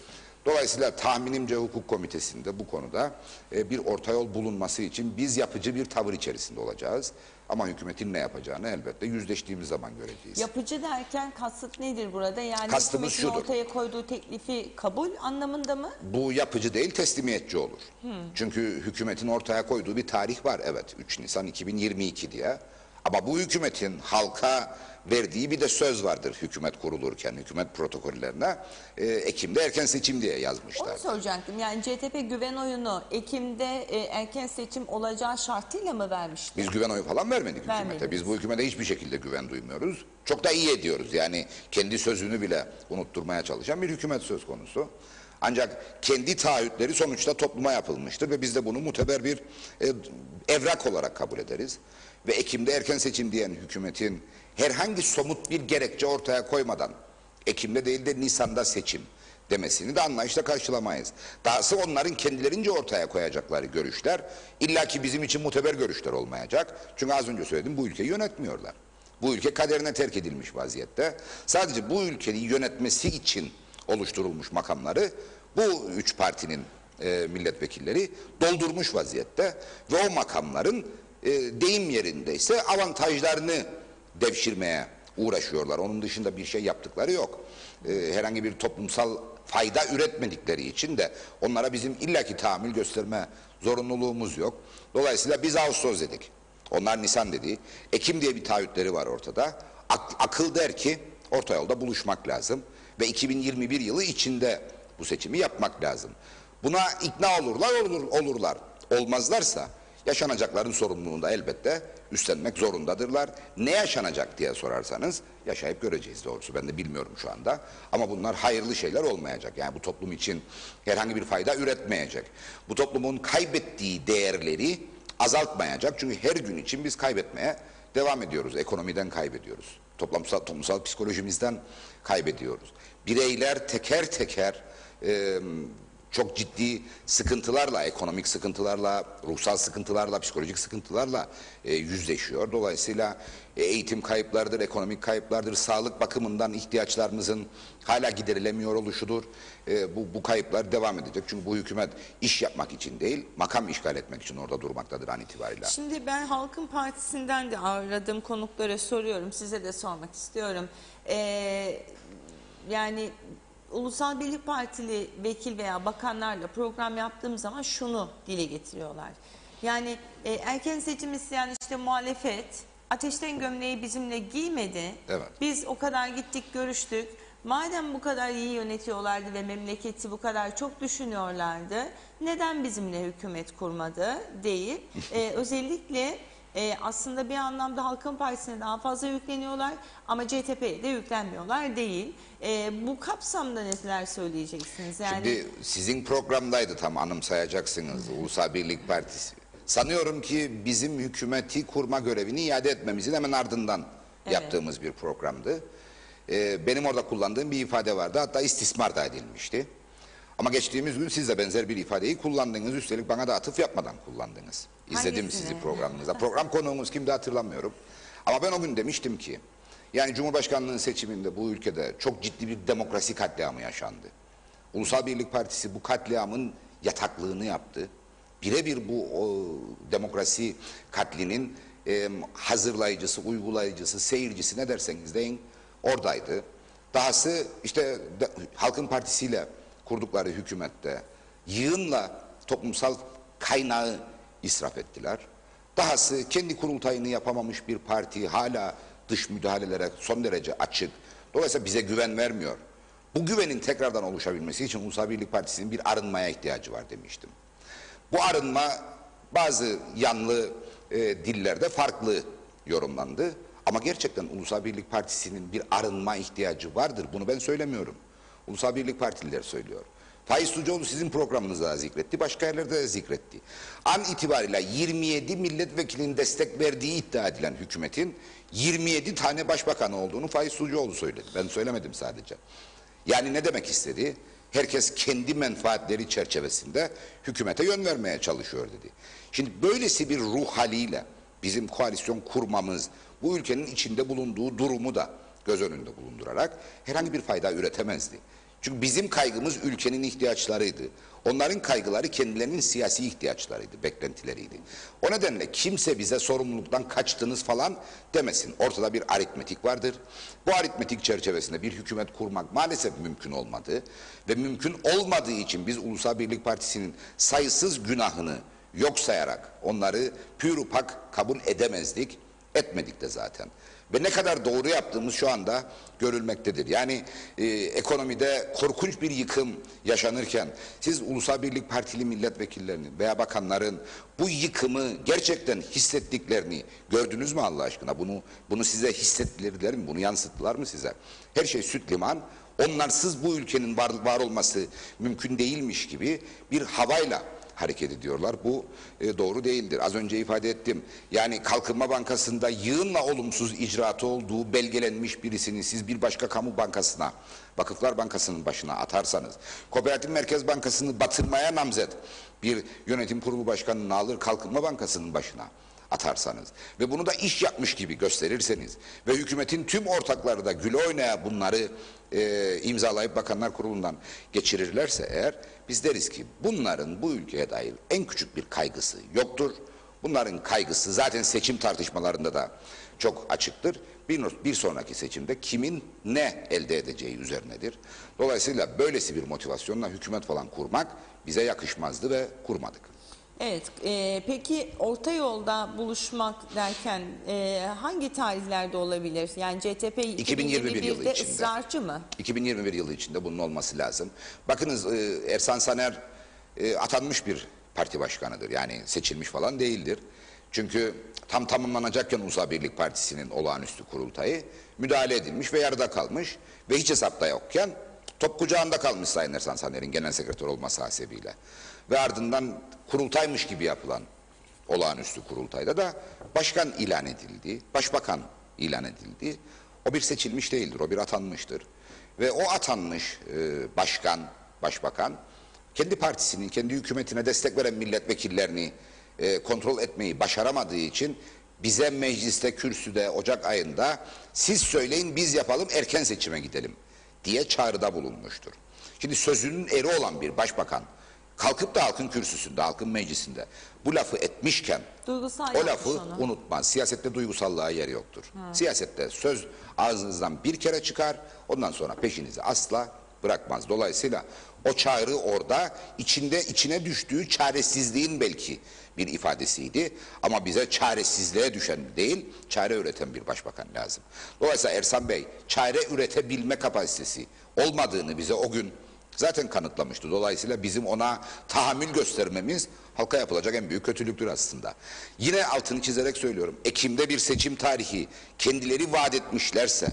Dolayısıyla tahminimce hukuk komitesinde bu konuda bir orta yol bulunması için biz yapıcı bir tavır içerisinde olacağız. Ama hükümetin ne yapacağını elbette yüzleştiğimiz zaman göreceğiz. Yapıcı derken kasıt nedir burada? Yani Kastımız hükümetin şudur. ortaya koyduğu teklifi kabul anlamında mı? Bu yapıcı değil, teslimiyetçi olur. Çünkü hükümetin ortaya koyduğu bir tarih var, evet, 3 Nisan 2022 diye. Ama bu hükümetin halka verdiği bir de söz vardır hükümet kurulurken, hükümet protokollerine. Ekim'de erken seçim diye yazmışlar. Onu soracaktım. Yani CTP güven oyunu Ekim'de erken seçim olacağı şartıyla mı vermişti? Biz güven oyu falan vermedik hükümete. Vermediniz. Biz bu hükümete hiçbir şekilde güven duymuyoruz. Çok da iyi ediyoruz. Yani kendi sözünü bile unutturmaya çalışan bir hükümet söz konusu. Ancak kendi taahhütleri sonuçta topluma yapılmıştır ve biz de bunu muteber bir evrak olarak kabul ederiz. Ve Ekim'de erken seçim diyen hükümetin herhangi somut bir gerekçe ortaya koymadan Ekim'de değil de Nisan'da seçim demesini de anlayışla karşılamayız. Dahası onların kendilerince ortaya koyacakları görüşler illaki bizim için muteber görüşler olmayacak. Çünkü az önce söyledim, bu ülkeyi yönetmiyorlar. Bu ülke kaderine terk edilmiş vaziyette. Sadece bu ülkeyi yönetmesi için oluşturulmuş makamları bu 3 partinin milletvekilleri doldurmuş vaziyette ve o makamların deyim yerindeyse avantajlarını devşirmeye uğraşıyorlar. Onun dışında bir şey yaptıkları yok. Herhangi bir toplumsal fayda üretmedikleri için de onlara bizim illaki tahammül gösterme zorunluluğumuz yok. Dolayısıyla biz Ağustos dedik. Onlar Nisan dedi. Ekim diye bir taahhütleri var ortada. Akıl der ki orta yolda buluşmak lazım. Ve 2021 yılı içinde bu seçimi yapmak lazım. Buna ikna olurlar. Olmazlarsa yaşanacakların sorumluluğunu da elbette üstlenmek zorundadırlar. Ne yaşanacak diye sorarsanız yaşayıp göreceğiz doğrusu. Ben de bilmiyorum şu anda. Ama bunlar hayırlı şeyler olmayacak. Yani bu toplum için herhangi bir fayda üretmeyecek. Bu toplumun kaybettiği değerleri azaltmayacak. Çünkü her gün için biz kaybetmeye devam ediyoruz. Ekonomiden kaybediyoruz. Toplumsal psikolojimizden kaybediyoruz. bireyler teker teker çok ciddi sıkıntılarla, ekonomik sıkıntılarla, ruhsal sıkıntılarla, psikolojik sıkıntılarla yüzleşiyor. Dolayısıyla eğitim kayıplarıdır, ekonomik kayıplardır, sağlık bakımından ihtiyaçlarımızın hala giderilemiyor oluşudur. Bu kayıplar devam edecek. Çünkü bu hükümet iş yapmak için değil, makam işgal etmek için orada durmaktadır an itibariyle. Şimdi ben Halkın Partisi'nden de ağırladığım konuklara soruyorum. Size de sormak istiyorum. Yani Ulusal Birlik Partili vekil veya bakanlarla program yaptığım zaman şunu dile getiriyorlar. Yani erken seçim isteyen işte muhalefet ateşten gömleği bizimle giymedi. Evet. Biz o kadar gittik görüştük. Madem bu kadar iyi yönetiyorlardı ve memleketi bu kadar çok düşünüyorlardı, neden bizimle hükümet kurmadı deyip özellikle aslında bir anlamda Halkın Partisi'ne daha fazla yükleniyorlar ama CTP'ye de yüklenmiyorlar değil. Bu kapsamda neler söyleyeceksiniz? Yani... Şimdi sizin programdaydı, tam anımsayacaksınız, Ulusal Birlik Partisi. Sanıyorum ki bizim hükümeti kurma görevini iade etmemizin hemen ardından yaptığımız bir programdı. Benim orada kullandığım bir ifade vardı, hatta istismar da edilmişti. Ama geçtiğimiz gün siz de benzer bir ifadeyi kullandınız, üstelik bana da atıf yapmadan kullandınız. İzledim Hangisini? sizi programınızda. Program konuğumuz kimdi hatırlamıyorum. Ama ben o gün demiştim ki, yani Cumhurbaşkanlığı seçiminde bu ülkede çok ciddi bir demokrasi katliamı yaşandı. Ulusal Birlik Partisi bu katliamın yataklığını yaptı. Birebir bu demokrasi katlinin hazırlayıcısı, uygulayıcısı, seyircisi ne derseniz deyin oradaydı. Dahası işte Halkın Partisi ile kurdukları hükümette yığınla toplumsal kaynağı israf ettiler. Dahası kendi kurultayını yapamamış bir parti hala dış müdahalelere son derece açık. Dolayısıyla bize güven vermiyor. Bu güvenin tekrardan oluşabilmesi için Ulusal Birlik Partisi'nin bir arınmaya ihtiyacı var demiştim. Bu arınma bazı yanlı dillerde farklı yorumlandı. Ama gerçekten Ulusal Birlik Partisi'nin bir arınma ihtiyacı vardır. Bunu ben söylemiyorum. Ulusal Birlik Partililer söylüyor. Faiz Sucuoğlu sizin programınızda da zikretti, başka yerlerde de zikretti. An itibariyle 27 milletvekilinin destek verdiği iddia edilen hükümetin 27 tane başbakanı olduğunu Faiz Sucuoğlu söyledi. Ben söylemedim sadece. Yani ne demek istedi? Herkes kendi menfaatleri çerçevesinde hükümete yön vermeye çalışıyor dedi. Şimdi böylesi bir ruh haliyle bizim koalisyon kurmamız, bu ülkenin içinde bulunduğu durumu da göz önünde bulundurarak herhangi bir fayda üretemezdi. Çünkü bizim kaygımız ülkenin ihtiyaçlarıydı. Onların kaygıları kendilerinin siyasi ihtiyaçlarıydı, beklentileriydi. O nedenle kimse bize sorumluluktan kaçtınız falan demesin. Ortada bir aritmetik vardır. Bu aritmetik çerçevesinde bir hükümet kurmak maalesef mümkün olmadı. Ve mümkün olmadığı için biz Ulusal Birlik Partisi'nin sayısız günahını yok sayarak onları pür pak kabul edemezdik, etmedik de zaten. Ve ne kadar doğru yaptığımız şu anda görülmektedir. Yani ekonomide korkunç bir yıkım yaşanırken siz Ulusal Birlik Partili milletvekillerinin veya bakanların bu yıkımı gerçekten hissettiklerini gördünüz mü Allah aşkına? Bunu size hissettirdiler mi? Bunu yansıttılar mı size? Her şey süt liman. Onlarsız bu ülkenin var olması mümkün değilmiş gibi bir havayla hareket ediyorlar. Bu doğru değildir. Az önce ifade ettim. Yani Kalkınma Bankası'nda yığınla olumsuz icraatı olduğu belgelenmiş birisini siz bir başka kamu bankasına, Vakıflar Bankası'nın başına atarsanız, Kooperatif Merkez Bankası'nı batırmaya namzet bir yönetim kurulu başkanını alır Kalkınma Bankası'nın başına atarsanız ve bunu da iş yapmış gibi gösterirseniz ve hükümetin tüm ortakları da güle oynaya bunları imzalayıp Bakanlar Kurulu'ndan geçirirlerse eğer, biz deriz ki bunların bu ülkeye dair en küçük bir kaygısı yoktur. Bunların kaygısı zaten seçim tartışmalarında da çok açıktır. Bir sonraki seçimde kimin ne elde edeceği üzerinedir. Dolayısıyla böylesi bir motivasyonla hükümet falan kurmak bize yakışmazdı ve kurmadık. Evet, peki orta yolda buluşmak derken hangi tarihlerde olabilir? Yani CTP 2021 yılı 2021'de içinde. ısrarcı mı? 2021 yılı içinde bunun olması lazım. Bakınız Ersan Saner atanmış bir parti başkanıdır. Yani seçilmiş falan değildir. Çünkü tam tamamlanacakken Ulusal Birlik Partisi'nin olağanüstü kurultayı müdahale edilmiş ve yarıda kalmış ve hiç hesapta yokken top kucağında kalmış Sayın Ersan Saner'in genel sekreter olması hasebiyle. Ve ardından kurultaymış gibi yapılan olağanüstü kurultayda da başkan ilan edildi, başbakan ilan edildi. O bir seçilmiş değildir, o bir atanmıştır. Ve o atanmış başkan, başbakan kendi partisinin, kendi hükümetine destek veren milletvekillerini kontrol etmeyi başaramadığı için bize mecliste, kürsüde, Ocak ayında siz söyleyin biz yapalım erken seçime gidelim diye çağrıda bulunmuştur. Şimdi sözünün eri olan bir başbakan kalkıp da halkın kürsüsünde, halkın meclisinde bu lafı etmişken Duygusal o yapmış lafı onu. unutmaz. Siyasette duygusallığa yer yoktur. Siyasette söz ağzınızdan bir kere çıkar, ondan sonra peşinizi asla bırakmaz. Dolayısıyla o çağrı orada içine düştüğü çaresizliğin belki bir ifadesiydi. Ama bize çaresizliğe düşen değil, çare üreten bir başbakan lazım. Dolayısıyla Ersan Bey çare üretebilme kapasitesi olmadığını bize o gün zaten kanıtlamıştı. Dolayısıyla bizim ona tahammül göstermemiz halka yapılacak en büyük kötülüktür aslında. Yine altını çizerek söylüyorum. Ekim'de bir seçim tarihi kendileri vaat etmişlerse,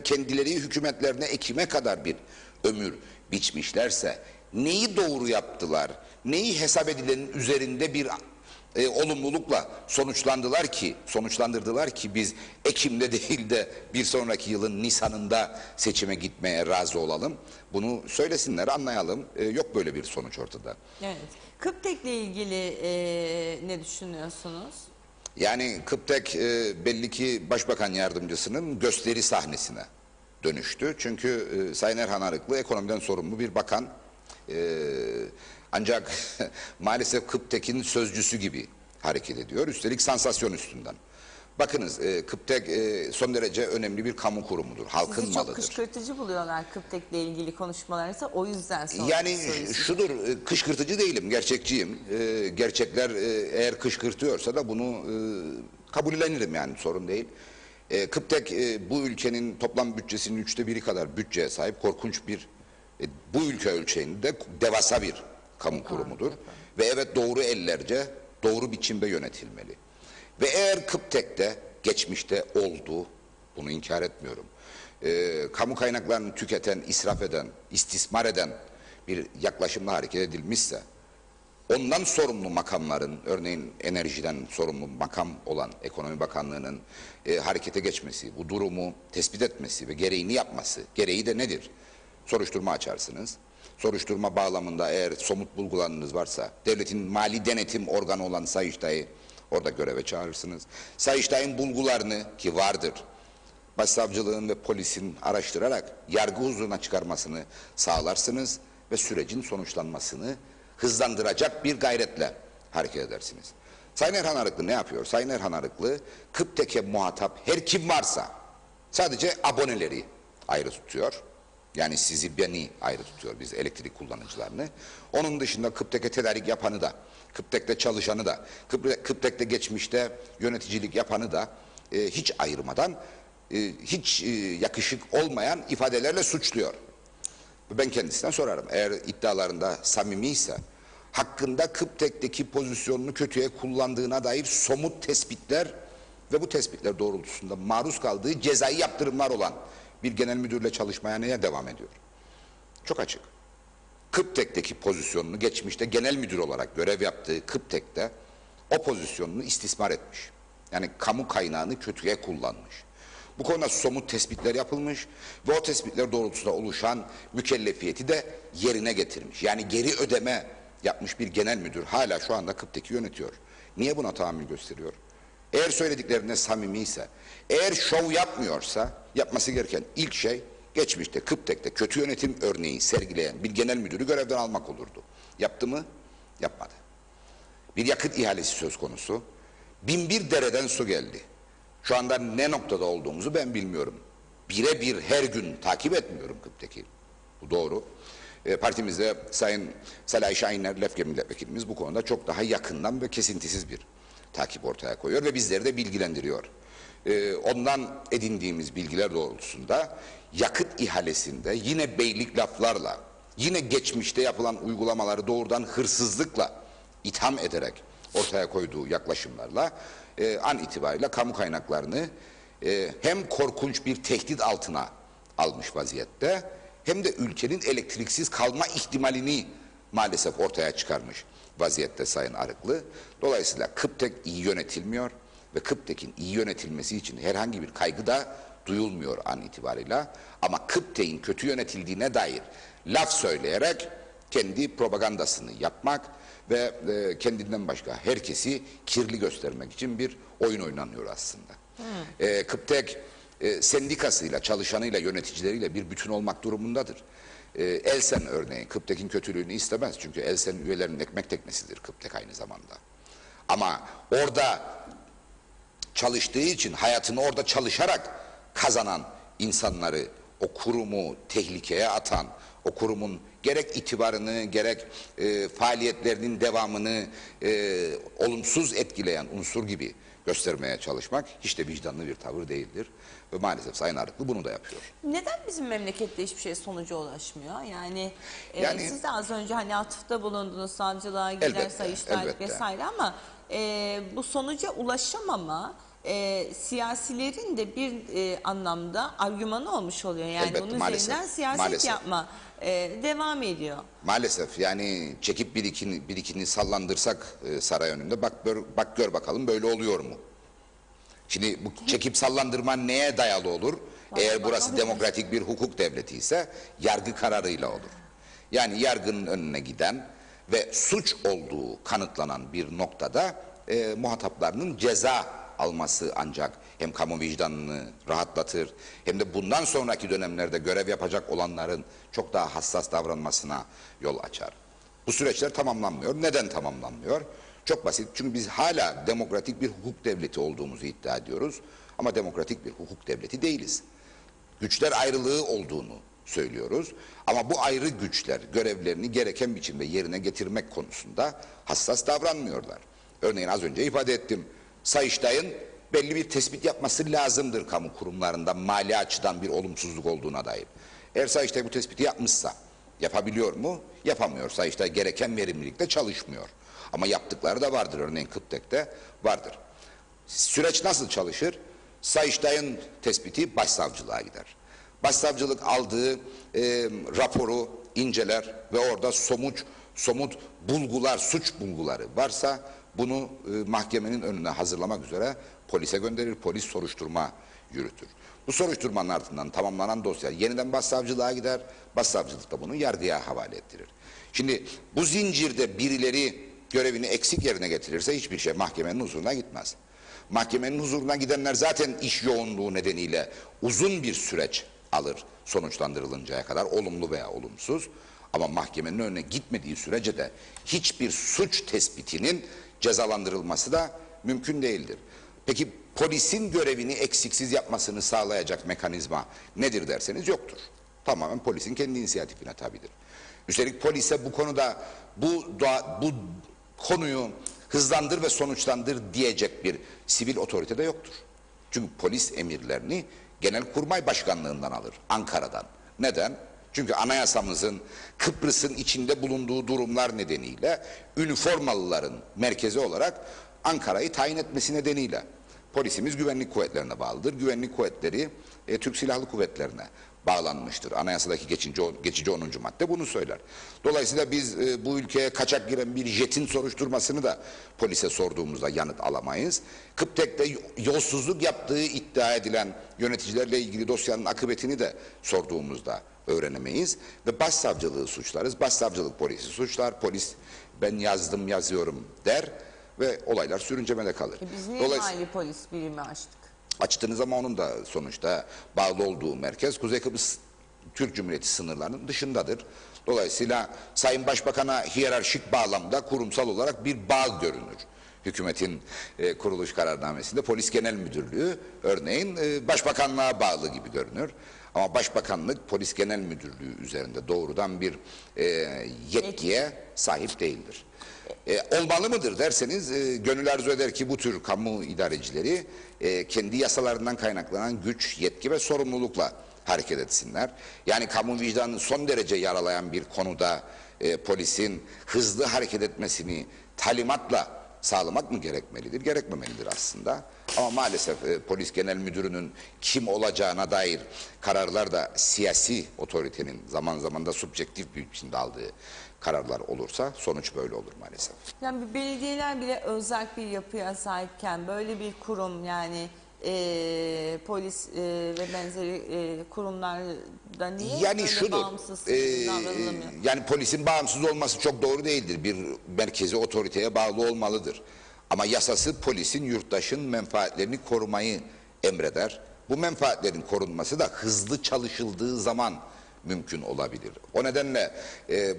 kendileri hükümetlerine Ekim'e kadar bir ömür biçmişlerse neyi doğru yaptılar, neyi hesap edilenin üzerinde bir olumlulukla sonuçlandırdılar ki biz Ekim'de değil de bir sonraki yılın Nisan'ında seçime gitmeye razı olalım. Bunu söylesinler, anlayalım. Yok böyle bir sonuç ortada. Evet. Kıptek'le ilgili ne düşünüyorsunuz? Yani Kıptek belli ki başbakan yardımcısının gösteri sahnesine dönüştü. Çünkü Sayın Erhan Arıklı ekonomiden sorumlu bir bakan. Ancak maalesef Kıptek'in sözcüsü gibi hareket ediyor. Üstelik sansasyon üstünden. Bakınız Kıptek son derece önemli bir kamu kurumudur. Halkın Sizi çok malıdır. kışkırtıcı buluyorlar Kıptek'le ilgili konuşmalarınızda, o yüzden sordum. Yani şudur, kışkırtıcı değilim, gerçekçiyim. Gerçekler eğer kışkırtıyorsa da bunu kabullenirim, yani sorun değil. Kıptek bu ülkenin toplam bütçesinin 1/3 kadar bütçeye sahip korkunç bir, bu ülke ölçeğinde devasa bir kamu kurumudur. Ve evet, doğru ellerce, doğru biçimde yönetilmeli. Ve eğer Kıptek'te geçmişte oldu, bunu inkar etmiyorum, kamu kaynaklarını tüketen, israf eden, istismar eden bir yaklaşımla hareket edilmişse, ondan sorumlu makamların, örneğin enerjiden sorumlu makam olan Ekonomi Bakanlığı'nın harekete geçmesi, bu durumu tespit etmesi ve gereğini yapması, gereği de nedir? Soruşturma açarsınız. Soruşturma bağlamında eğer somut bulgularınız varsa, devletin mali denetim organı olan Sayıştay'ı orada göreve çağırırsınız. Sayıştay'ın bulgularını, ki vardır, başsavcılığın ve polisin araştırarak yargı huzuruna çıkarmasını sağlarsınız ve sürecin sonuçlanmasını hızlandıracak bir gayretle hareket edersiniz. Sayın Erhan Arıklı ne yapıyor? Sayın Erhan Arıklı Kıptek'e muhatap her kim varsa sadece aboneleri ayrı tutuyor. Yani sizi, beni ayrı tutuyor, biz elektrik kullanıcılarını. Onun dışında Kıptek'e tedarik yapanı da, Kıptek'te çalışanı da, Kıptek'te geçmişte yöneticilik yapanı da hiç ayırmadan, hiç yakışık olmayan ifadelerle suçluyor. Ben kendisinden sorarım. Eğer iddialarında samimiyse, hakkında Kıptek'teki pozisyonunu kötüye kullandığına dair somut tespitler ve bu tespitler doğrultusunda maruz kaldığı cezai yaptırımlar olan bir genel müdürle çalışmaya neye devam ediyor? Çok açık. Kıptek'teki pozisyonunu, geçmişte genel müdür olarak görev yaptığı Kıptek'te o pozisyonunu istismar etmiş. Yani kamu kaynağını kötüye kullanmış. Bu konuda somut tespitler yapılmış ve o tespitler doğrultusunda oluşan mükellefiyeti de yerine getirmiş. Yani geri ödeme yapmış bir genel müdür hala şu anda Kıptek'i yönetiyor. Niye buna tahammül gösteriyor? Eğer söylediklerine samimiyse, eğer şov yapmıyorsa, yapması gereken ilk şey geçmişte Kıptek'te kötü yönetim örneği sergileyen bir genel müdürü görevden almak olurdu. Yaptı mı? Yapmadı. Bir yakıt ihalesi söz konusu. 1001 dereden su geldi. Şu anda ne noktada olduğumuzu ben bilmiyorum. Birebir her gün takip etmiyorum Kıptek'i. Bu doğru. Partimizde Sayın Selahi Şahiner Lefke milletvekilimiz bu konuda çok daha yakından ve kesintisiz bir takip ortaya koyuyor ve bizleri de bilgilendiriyor. Ondan edindiğimiz bilgiler doğrultusunda yakıt ihalesinde yine beylik laflarla, yine geçmişte yapılan uygulamaları doğrudan hırsızlıkla itham ederek ortaya koyduğu yaklaşımlarla an itibariyle kamu kaynaklarını hem korkunç bir tehdit altına almış vaziyette, hem de ülkenin elektriksiz kalma ihtimalini maalesef ortaya çıkarmış vaziyette Sayın Arıklı. Dolayısıyla Kıptek iyi yönetilmiyor ve Kıptek'in iyi yönetilmesi için herhangi bir kaygı da duyulmuyor an itibarıyla. Ama Kıptek'in kötü yönetildiğine dair laf söyleyerek kendi propagandasını yapmak ve kendinden başka herkesi kirli göstermek için bir oyun oynanıyor aslında. Kıptek sendikasıyla, çalışanıyla, yöneticileriyle bir bütün olmak durumundadır. Elsen örneğin Kıptek'in kötülüğünü istemez. Çünkü Elsen üyelerinin ekmek teknesidir Kıptek aynı zamanda. Ama orada çalıştığı için hayatını orada çalışarak kazanan insanları, o kurumu tehlikeye atan, o kurumun gerek itibarını gerek faaliyetlerinin devamını olumsuz etkileyen unsur gibi göstermeye çalışmak hiç de vicdanlı bir tavır değildir. Ve maalesef Sayın Arıklı bunu da yapıyor. Neden bizim memlekette hiçbir şey sonuca ulaşmıyor? Yani, Yani- siz de az önce hani atıfta bulundunuz, savcılığa gider, Elbette, Sayıştay elbette. vesaire ama bu sonuca ulaşamama siyasilerin de bir anlamda argümanı olmuş oluyor. Yani Elbette, bunun maalesef, üzerinden siyaset maalesef. yapma devam ediyor. Maalesef yani çekip bir ikini sallandırsak saray önünde bak gör bakalım böyle oluyor mu? Şimdi bu çekip sallandırma neye dayalı olur? Eğer burası demokratik bir hukuk devleti ise yargı kararıyla olur. Yani yargının önüne giden ve suç olduğu kanıtlanan bir noktada muhataplarının ceza alması ancak hem kamu vicdanını rahatlatır hem de bundan sonraki dönemlerde görev yapacak olanların çok daha hassas davranmasına yol açar. Bu süreçler tamamlanmıyor. Neden tamamlanmıyor? Çok basit. Çünkü biz hala demokratik bir hukuk devleti olduğumuzu iddia ediyoruz. Ama demokratik bir hukuk devleti değiliz. Güçler ayrılığı olduğunu söylüyoruz. Ama bu ayrı güçler görevlerini gereken biçimde yerine getirmek konusunda hassas davranmıyorlar. Örneğin az önce ifade ettim. Sayıştay'ın belli bir tespit yapması lazımdır kamu kurumlarında mali açıdan bir olumsuzluk olduğuna dair. Eğer Sayıştay bu tespiti yapmışsa yapabiliyor mu? Yapamıyor. Sayıştay gereken verimlilikte çalışmıyor. Ama yaptıkları da vardır. Örneğin Kıptek'te vardır. Süreç nasıl çalışır? Sayıştay'ın tespiti başsavcılığa gider. Başsavcılık aldığı raporu inceler ve orada somut bulgular, suç bulguları varsa bunu mahkemenin önüne hazırlamak üzere polise gönderir. Polis soruşturma yürütür. Bu soruşturmanın ardından tamamlanan dosya yeniden başsavcılığa gider. Başsavcılık da bunu yargıya havale ettirir. Şimdi bu zincirde birileri görevini eksik yerine getirirse hiçbir şey mahkemenin huzuruna gitmez. Mahkemenin huzuruna gidenler zaten iş yoğunluğu nedeniyle uzun bir süreç alır sonuçlandırılıncaya kadar olumlu veya olumsuz. Ama mahkemenin önüne gitmediği sürece de hiçbir suç tespitinin cezalandırılması da mümkün değildir. Peki polisin görevini eksiksiz yapmasını sağlayacak mekanizma nedir derseniz yoktur. Tamamen polisin kendi inisiyatifine tabidir. Üstelik polise bu konuda bu konuyu hızlandır ve sonuçlandır diyecek bir sivil otorite de yoktur. Çünkü polis emirlerini Genelkurmay Başkanlığından alır, Ankara'dan. Neden? Çünkü anayasamızın Kıbrıs'ın içinde bulunduğu durumlar nedeniyle üniformalıların merkezi olarak Ankara'yı tayin etmesi nedeniyle polisimiz güvenlik kuvvetlerine bağlıdır. Güvenlik kuvvetleri Türk Silahlı Kuvvetlerine bağlanmıştır. Anayasadaki geçici 10. madde bunu söyler. Dolayısıyla biz bu ülkeye kaçak giren bir jetin soruşturmasını da polise sorduğumuzda yanıt alamayız. Kıptek'te yolsuzluk yaptığı iddia edilen yöneticilerle ilgili dosyanın akıbetini de sorduğumuzda öğrenemeyiz. Ve başsavcılığı suçlarız. Başsavcılık polisi suçlar. Polis ben yazdım yazıyorum der ve olaylar sürüncemede kalır. Biz niye mali polis birimi açtık? Açtığınız ama onun da sonuçta bağlı olduğu merkez Kuzey Kıbrıs Türk Cumhuriyeti sınırlarının dışındadır. Dolayısıyla Sayın Başbakan'a hiyerarşik bağlamda kurumsal olarak bir bağ görünür. Hükümetin kuruluş kararnamesinde Polis Genel Müdürlüğü örneğin Başbakanlığa bağlı gibi görünür. Ama Başbakanlık Polis Genel Müdürlüğü üzerinde doğrudan bir yetkiye sahip değildir. Olmalı mıdır derseniz gönül arzu eder ki bu tür kamu idarecileri kendi yasalarından kaynaklanan güç, yetki ve sorumlulukla hareket etsinler. Yani kamu vicdanını son derece yaralayan bir konuda polisin hızlı hareket etmesini talimatla sağlamak mı gerekmelidir? Gerekmemelidir aslında. Ama maalesef polis genel müdürünün kim olacağına dair kararlar da siyasi otoritenin zaman zaman da subjektif bir biçimde aldığı kararlar olursa sonuç böyle olur maalesef. Yani belediyeler bile özerk bir yapıya sahipken böyle bir kurum yani polis ve benzeri kurumlarda niye Yani böyle şudur, bağımsız davranılamıyor? yani polisin bağımsız olması çok doğru değildir. Bir merkezi otoriteye bağlı olmalıdır. Ama yasası polisin yurttaşın menfaatlerini korumayı emreder. Bu menfaatlerin korunması da hızlı çalışıldığı zaman mümkün olabilir. O nedenle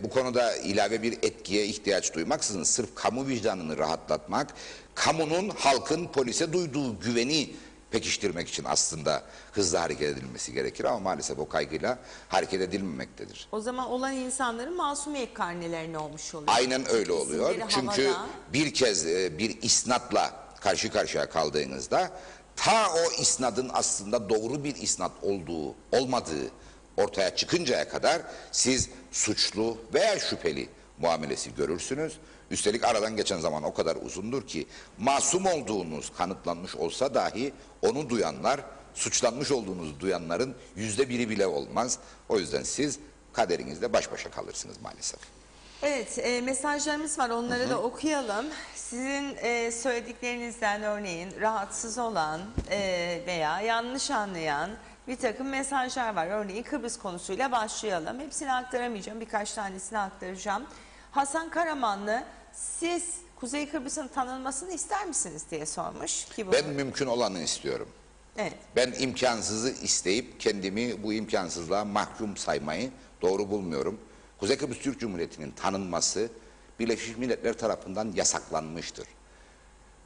bu konuda ilave bir etkiye ihtiyaç duymaksızın sırf kamu vicdanını rahatlatmak, kamunun halkın polise duyduğu güveni pekiştirmek için aslında hızlı hareket edilmesi gerekir ama maalesef o kaygıyla hareket edilmemektedir. O zaman olan insanların masumiyet karnelerine olmuş oluyor. Aynen öyle oluyor. İsimleri Çünkü havada. bir kez bir isnatla karşı karşıya kaldığınızda ta o isnadın aslında doğru bir isnat olduğu, olmadığı ortaya çıkıncaya kadar siz suçlu veya şüpheli muamelesi görürsünüz. Üstelik aradan geçen zaman o kadar uzundur ki masum olduğunuz kanıtlanmış olsa dahi onu duyanlar, suçlanmış olduğunuzu duyanların %1'i bile olmaz. O yüzden siz kaderinizle baş başa kalırsınız maalesef. Evet, mesajlarımız var, onları da okuyalım. Sizin söylediklerinizden örneğin rahatsız olan veya yanlış anlayan bir takım mesajlar var. Örneğin Kıbrıs konusuyla başlayalım. Hepsini aktaramayacağım, birkaç tanesini aktaracağım. Hasan Karamanlı, siz Kuzey Kıbrıs'ın tanınmasını ister misiniz diye sormuş. Ki bunu... Ben mümkün olanı istiyorum. Evet. Ben imkansızı isteyip kendimi bu imkansızlığa mahkum saymayı doğru bulmuyorum. Kuzey Kıbrıs Türk Cumhuriyeti'nin tanınması Birleşmiş Milletler tarafından yasaklanmıştır.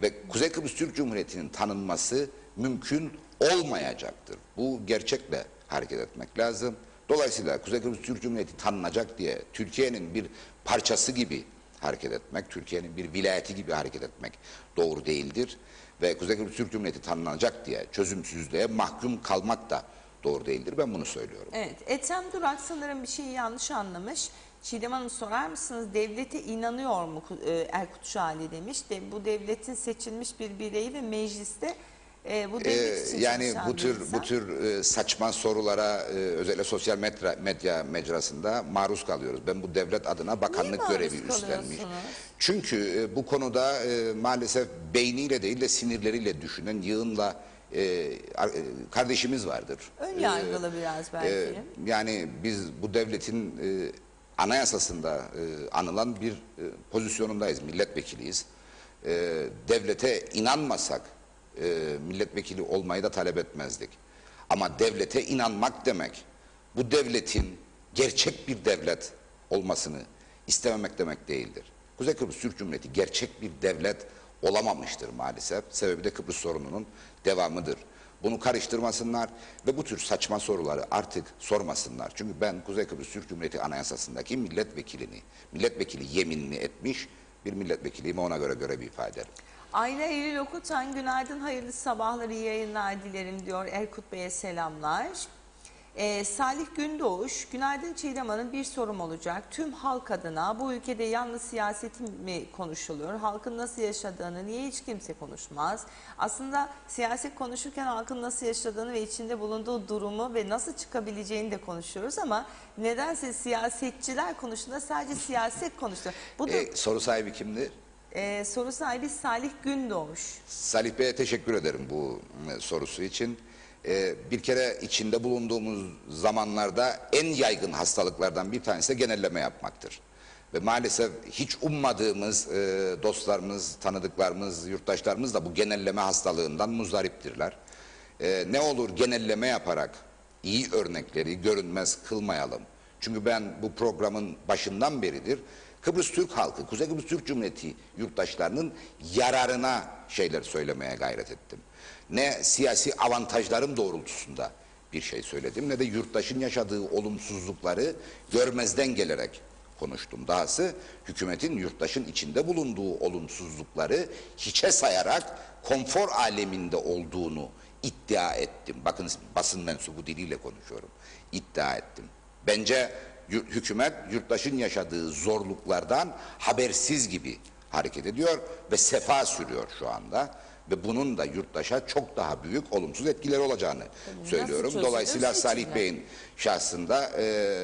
Ve Kuzey Kıbrıs Türk Cumhuriyeti'nin tanınması mümkün olmayacaktır. Bu gerçekle hareket etmek lazım. Dolayısıyla Kuzey Kıbrıs Türk Cumhuriyeti tanınacak diye Türkiye'nin bir parçası gibi hareket etmek, Türkiye'nin bir vilayeti gibi hareket etmek doğru değildir. Ve Kuzey Kıbrıs Türk Cumhuriyeti tanınacak diye çözümsüzlüğe mahkum kalmak da doğru değildir. Ben bunu söylüyorum. Evet, Ethem Durak sanırım bir şeyi yanlış anlamış. Çiğdem Hanım, sorar mısınız, devlete inanıyor mu Erkut Şahali demiş. Bu devletin seçilmiş bir bireyi ve mecliste bu devlet için Yani çalışan bu bir tür insan. saçma sorulara özellikle sosyal medya mecrasında maruz kalıyoruz. Ben bu devlet adına bakanlık maruz görevi üstlenmiş. kalıyorsunuz? Çünkü bu konuda maalesef beyniyle değil de sinirleriyle düşünen yığınla kardeşimiz vardır. Ön yargılı biraz belki. Yani biz bu devletin anayasasında anılan bir pozisyonundayız, milletvekiliyiz. Devlete inanmasak milletvekili olmayı da talep etmezdik. Ama devlete inanmak demek, bu devletin gerçek bir devlet olmasını istememek demek değildir. Kuzey Kıbrıs Türk Cumhuriyeti gerçek bir devlet olamamıştır maalesef. Sebebi de Kıbrıs sorununun devamıdır. Bunu karıştırmasınlar ve bu tür saçma soruları artık sormasınlar. Çünkü ben Kuzey Kıbrıs Türk Cumhuriyeti Anayasası'ndaki milletvekili yeminini etmiş bir milletvekiliyim, ona göre görevi ifade ederim. Ayla Eylül Okutan, günaydın, hayırlı sabahları, iyi yayınlar dilerim diyor. Erkut Bey'e selamlar. Salih Gündoğuş, günaydın Çiğdem Hanım, bir sorum olacak. Tüm halk adına bu ülkede yalnız siyaseti mi konuşuluyor? Halkın nasıl yaşadığını niye hiç kimse konuşmaz? Aslında siyaset konuşurken halkın nasıl yaşadığını ve içinde bulunduğu durumu ve nasıl çıkabileceğini de konuşuyoruz ama nedense siyasetçiler konuştuğunda sadece siyaset konuşuyor. Bu da Soru sahibi kimdir? soru sahibi Salih Gündoğuş. Salih Bey'e teşekkür ederim bu sorusu için. Bir kere içinde bulunduğumuz zamanlarda en yaygın hastalıklardan bir tanesi de genelleme yapmaktır. Ve maalesef hiç ummadığımız dostlarımız, tanıdıklarımız, yurttaşlarımız da bu genelleme hastalığından muzdariptirler. Ne olur genelleme yaparak iyi örnekleri görünmez kılmayalım. Çünkü ben bu programın başından beridir Kıbrıs Türk halkı, Kuzey Kıbrıs Türk Cumhuriyeti yurttaşlarının yararına şeyler söylemeye gayret ettim. Ne siyasi avantajlarım doğrultusunda bir şey söyledim ne de yurttaşın yaşadığı olumsuzlukları görmezden gelerek konuştum. Dahası hükümetin yurttaşın içinde bulunduğu olumsuzlukları hiçe sayarak konfor aleminde olduğunu iddia ettim. Bakın basın mensubu diliyle konuşuyorum. İddia ettim. Bence hükümet yurttaşın yaşadığı zorluklardan habersiz gibi hareket ediyor ve sefa sürüyor şu anda. Ve bunun da yurttaşa çok daha büyük olumsuz etkileri olacağını söylüyorum. Dolayısıyla Salih Bey'in şahsında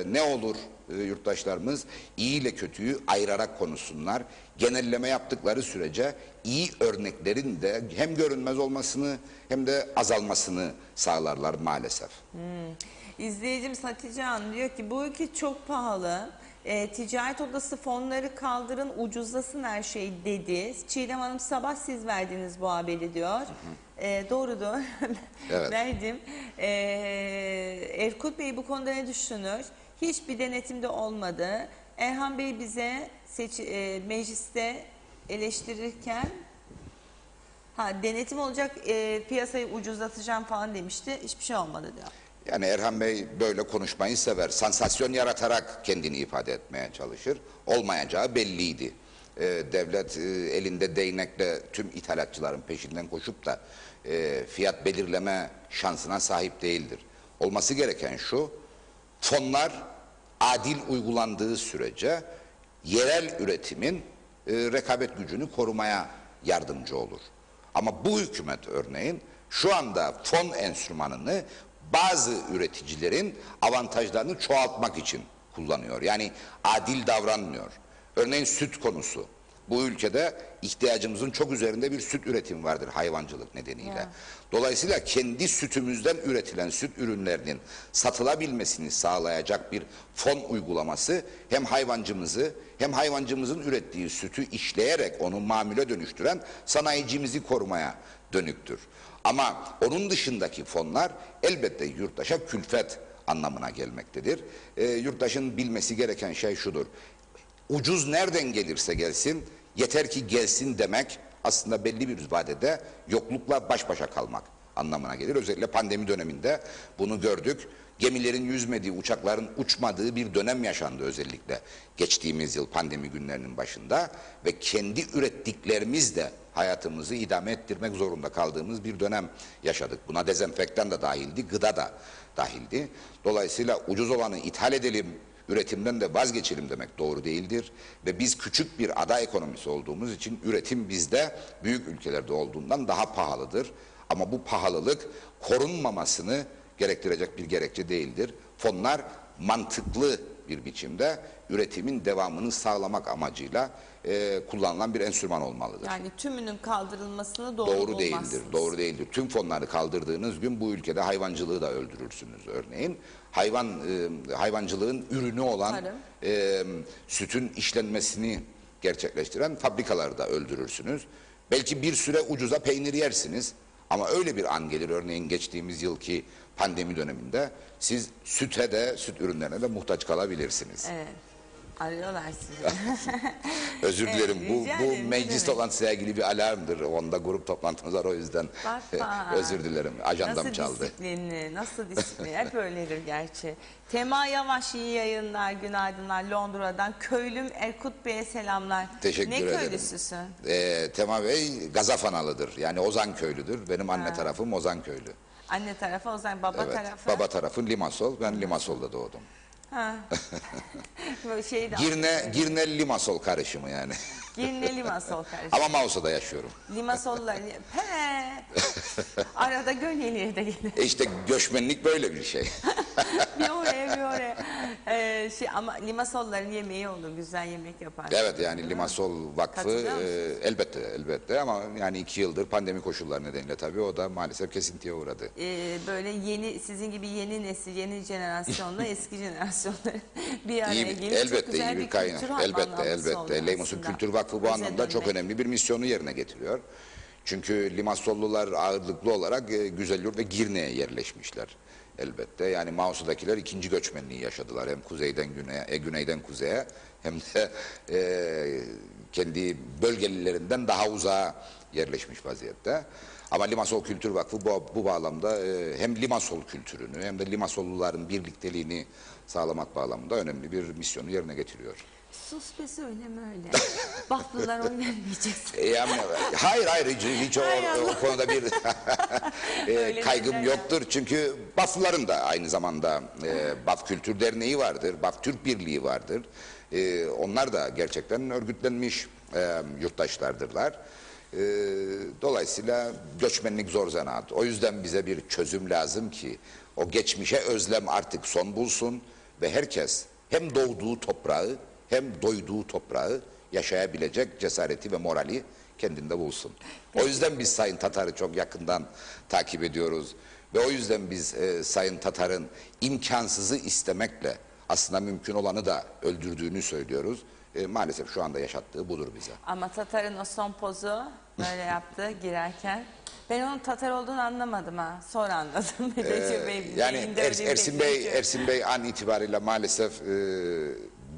ne olur yurttaşlarımız iyi ile kötüyü ayırarak konuşsunlar. Genelleme yaptıkları sürece iyi örneklerin de hem görünmez olmasını hem de azalmasını sağlarlar maalesef. İzleyicimiz Hatice Hanım diyor ki bu ülke çok pahalı. Ticaret odası fonları kaldırın, ucuzlasın her şey dedi. Çiğdem Hanım sabah siz verdiniz bu haberi diyor. Doğrudur. Evet. Verdim. Erkut Bey bu konuda ne düşünür? Hiçbir denetimde olmadı. Erhan Bey bize mecliste eleştirirken denetim olacak, piyasayı ucuzlatacağım falan demişti. Hiçbir şey olmadı diyor. Yani Erhan Bey böyle konuşmayı sever. Sansasyon yaratarak kendini ifade etmeye çalışır. Olmayacağı belliydi. Devlet elinde değnekle tüm ithalatçıların peşinden koşup da fiyat belirleme şansına sahip değildir. Olması gereken şu, fonlar adil uygulandığı sürece yerel üretimin rekabet gücünü korumaya yardımcı olur. Ama bu hükümet örneğin şu anda fon enstrümanını bazı üreticilerin avantajlarını çoğaltmak için kullanıyor. Yani adil davranmıyor. Örneğin süt konusu. Bu ülkede ihtiyacımızın çok üzerinde bir süt üretimi vardır hayvancılık nedeniyle. Dolayısıyla kendi sütümüzden üretilen süt ürünlerinin satılabilmesini sağlayacak bir fon uygulaması hem hayvancımızı hem hayvancımızın ürettiği sütü işleyerek onu mamule dönüştüren sanayicimizi korumaya dönüktür. Ama onun dışındaki fonlar elbette yurttaşa külfet anlamına gelmektedir. Yurttaşın bilmesi gereken şey şudur. Ucuz nereden gelirse gelsin, yeter ki gelsin demek aslında belli bir vadede yoklukla baş başa kalmak anlamına gelir. Özellikle pandemi döneminde bunu gördük. Gemilerin yüzmediği, uçakların uçmadığı bir dönem yaşandı özellikle geçtiğimiz yıl pandemi günlerinin başında ve kendi ürettiklerimizle hayatımızı idame ettirmek zorunda kaldığımız bir dönem yaşadık. Buna dezenfektan da dahildi, gıda da dahildi. Dolayısıyla ucuz olanı ithal edelim, üretimden de vazgeçelim demek doğru değildir. Ve biz küçük bir ada ekonomisi olduğumuz için üretim bizde büyük ülkelerde olduğundan daha pahalıdır. Ama bu pahalılık korunmamasını gerektirecek bir gerekçe değildir. Fonlar mantıklı bir biçimde üretimin devamını sağlamak amacıyla kullanılan bir enstrüman olmalıdır. Yani tümünün kaldırılmasını Doğru değildir. Doğru değildir. Tüm fonları kaldırdığınız gün bu ülkede hayvancılığı da öldürürsünüz örneğin. Hayvancılığın ürünü olan sütün işlenmesini gerçekleştiren fabrikaları da öldürürsünüz. Belki bir süre ucuza peynir yersiniz ama öyle bir an gelir örneğin geçtiğimiz yılki pandemi döneminde siz süte de süt ürünlerine de muhtaç kalabilirsiniz. Evet. Arıyorlar sizi. Özür dilerim. rica Bu ederim, ne meclis demek. toplantısıyla ilgili bir alarmdır. Onda grup toplantımız var o yüzden Bak. özür dilerim. Ajandam Nasıl çaldı. disiplinli, nasıl disiplinli. Hep öyledir gerçi. Tema Yavaş iyi yayınlar, günaydınlar Londra'dan. Köylüm Erkut Bey'e selamlar. Teşekkür ne ederim. köylüsüsün? Tema Bey Gazafanalıdır. Yani Ozan köylüdür. Benim anne tarafım Ozan köylü. Anne tarafı o zaman baba Evet. tarafı. Baba tarafı Limassol. Ben Limassol'da doğdum. Ha. Böyle şeydi. Girne Limassol karışımı yani. Girne Limassol kardeşim. Ama Mausa'da yaşıyorum. Limassol'lar. Arada Gölgeli'ye de gelir. İşte göçmenlik böyle bir şey. bir oraya. Ama Limassol'ların yemeği olur. Güzel yemek yapar. Evet yani Limassol Vakfı Katılıyor musunuz? elbette ama yani 2 yıldır pandemi koşulları nedeniyle tabii o da maalesef kesintiye uğradı. Böyle yeni sizin gibi yeni nesil, yeni jenerasyonla eski jenerasyonları bir araya gelip çok Elbette güzel iyi bir bir kaynak. kültür harmanlaması Elbette. oluyor Leymos'un aslında. Kültür Vakfı bu Öze anlamda çok dönmek. önemli bir misyonu yerine getiriyor. Çünkü Limassollular ağırlıklı olarak Güzelyurt ve Girne'ye yerleşmişler. Elbette yani Mausu'dakiler ikinci göçmenliği yaşadılar. Hem kuzeyden güneye, güneyden kuzeye hem de kendi bölgelilerinden daha uzağa yerleşmiş vaziyette. Ama Limassol Kültür Vakfı bu bağlamda hem Limassol kültürünü hem de Limassolluların birlikteliğini sağlamak bağlamında önemli bir misyonu yerine getiriyor. Sus be söyleme öyle. Baflılar oynanmayacak. Hayır hiç o konuda bir kaygım şeyler yoktur. Çünkü Baflıların da aynı zamanda Baf Kültür Derneği vardır, Baf Türk Birliği vardır. Onlar da gerçekten örgütlenmiş yurttaşlardırlar. Dolayısıyla göçmenlik zor zanaat. O yüzden bize bir çözüm lazım ki o geçmişe özlem artık son bulsun ve hem doğduğu toprağı hem doyduğu toprağı yaşayabilecek cesareti ve morali kendinde bulsun. O yüzden biz Sayın Tatar'ı çok yakından takip ediyoruz ve o yüzden biz Sayın Tatar'ın imkansızı istemekle aslında mümkün olanı da öldürdüğünü söylüyoruz. Maalesef şu anda yaşattığı budur bize. Ama Tatar'ın o son pozu böyle yaptı girerken. Ben onun Tatar olduğunu anlamadım ha. Sonra anladım. Yani Ersin Bey an itibariyle maalesef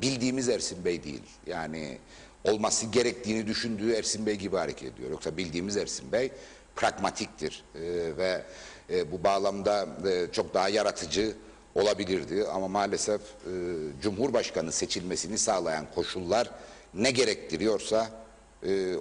bildiğimiz Ersin Bey değil. Yani olması gerektiğini düşündüğü Ersin Bey gibi hareket ediyor. Yoksa bildiğimiz Ersin Bey pragmatiktir ve bu bağlamda çok daha yaratıcı olabilirdi. Ama maalesef Cumhurbaşkanı seçilmesini sağlayan koşullar ne gerektiriyorsa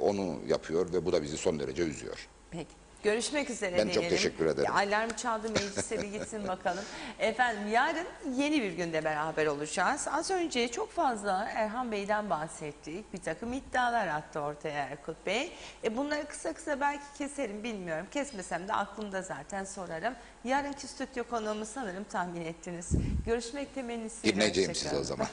onu yapıyor ve bu da bizi son derece üzüyor. Peki. Görüşmek üzere Ben diyelim. çok teşekkür ederim. Alarm çaldı, meclise bir gitsin bakalım. Efendim yarın yeni bir günde beraber olacağız. Az önce çok fazla Erhan Bey'den bahsettik. Bir takım iddialar attı ortaya Erkut Bey. Bunları kısa kısa belki keserim bilmiyorum. Kesmesem de aklımda zaten sorarım. Yarınki stüdyo konuğumu sanırım tahmin ettiniz. Görüşmek temennisiyle. Dinleyeceğim sizi o zaman.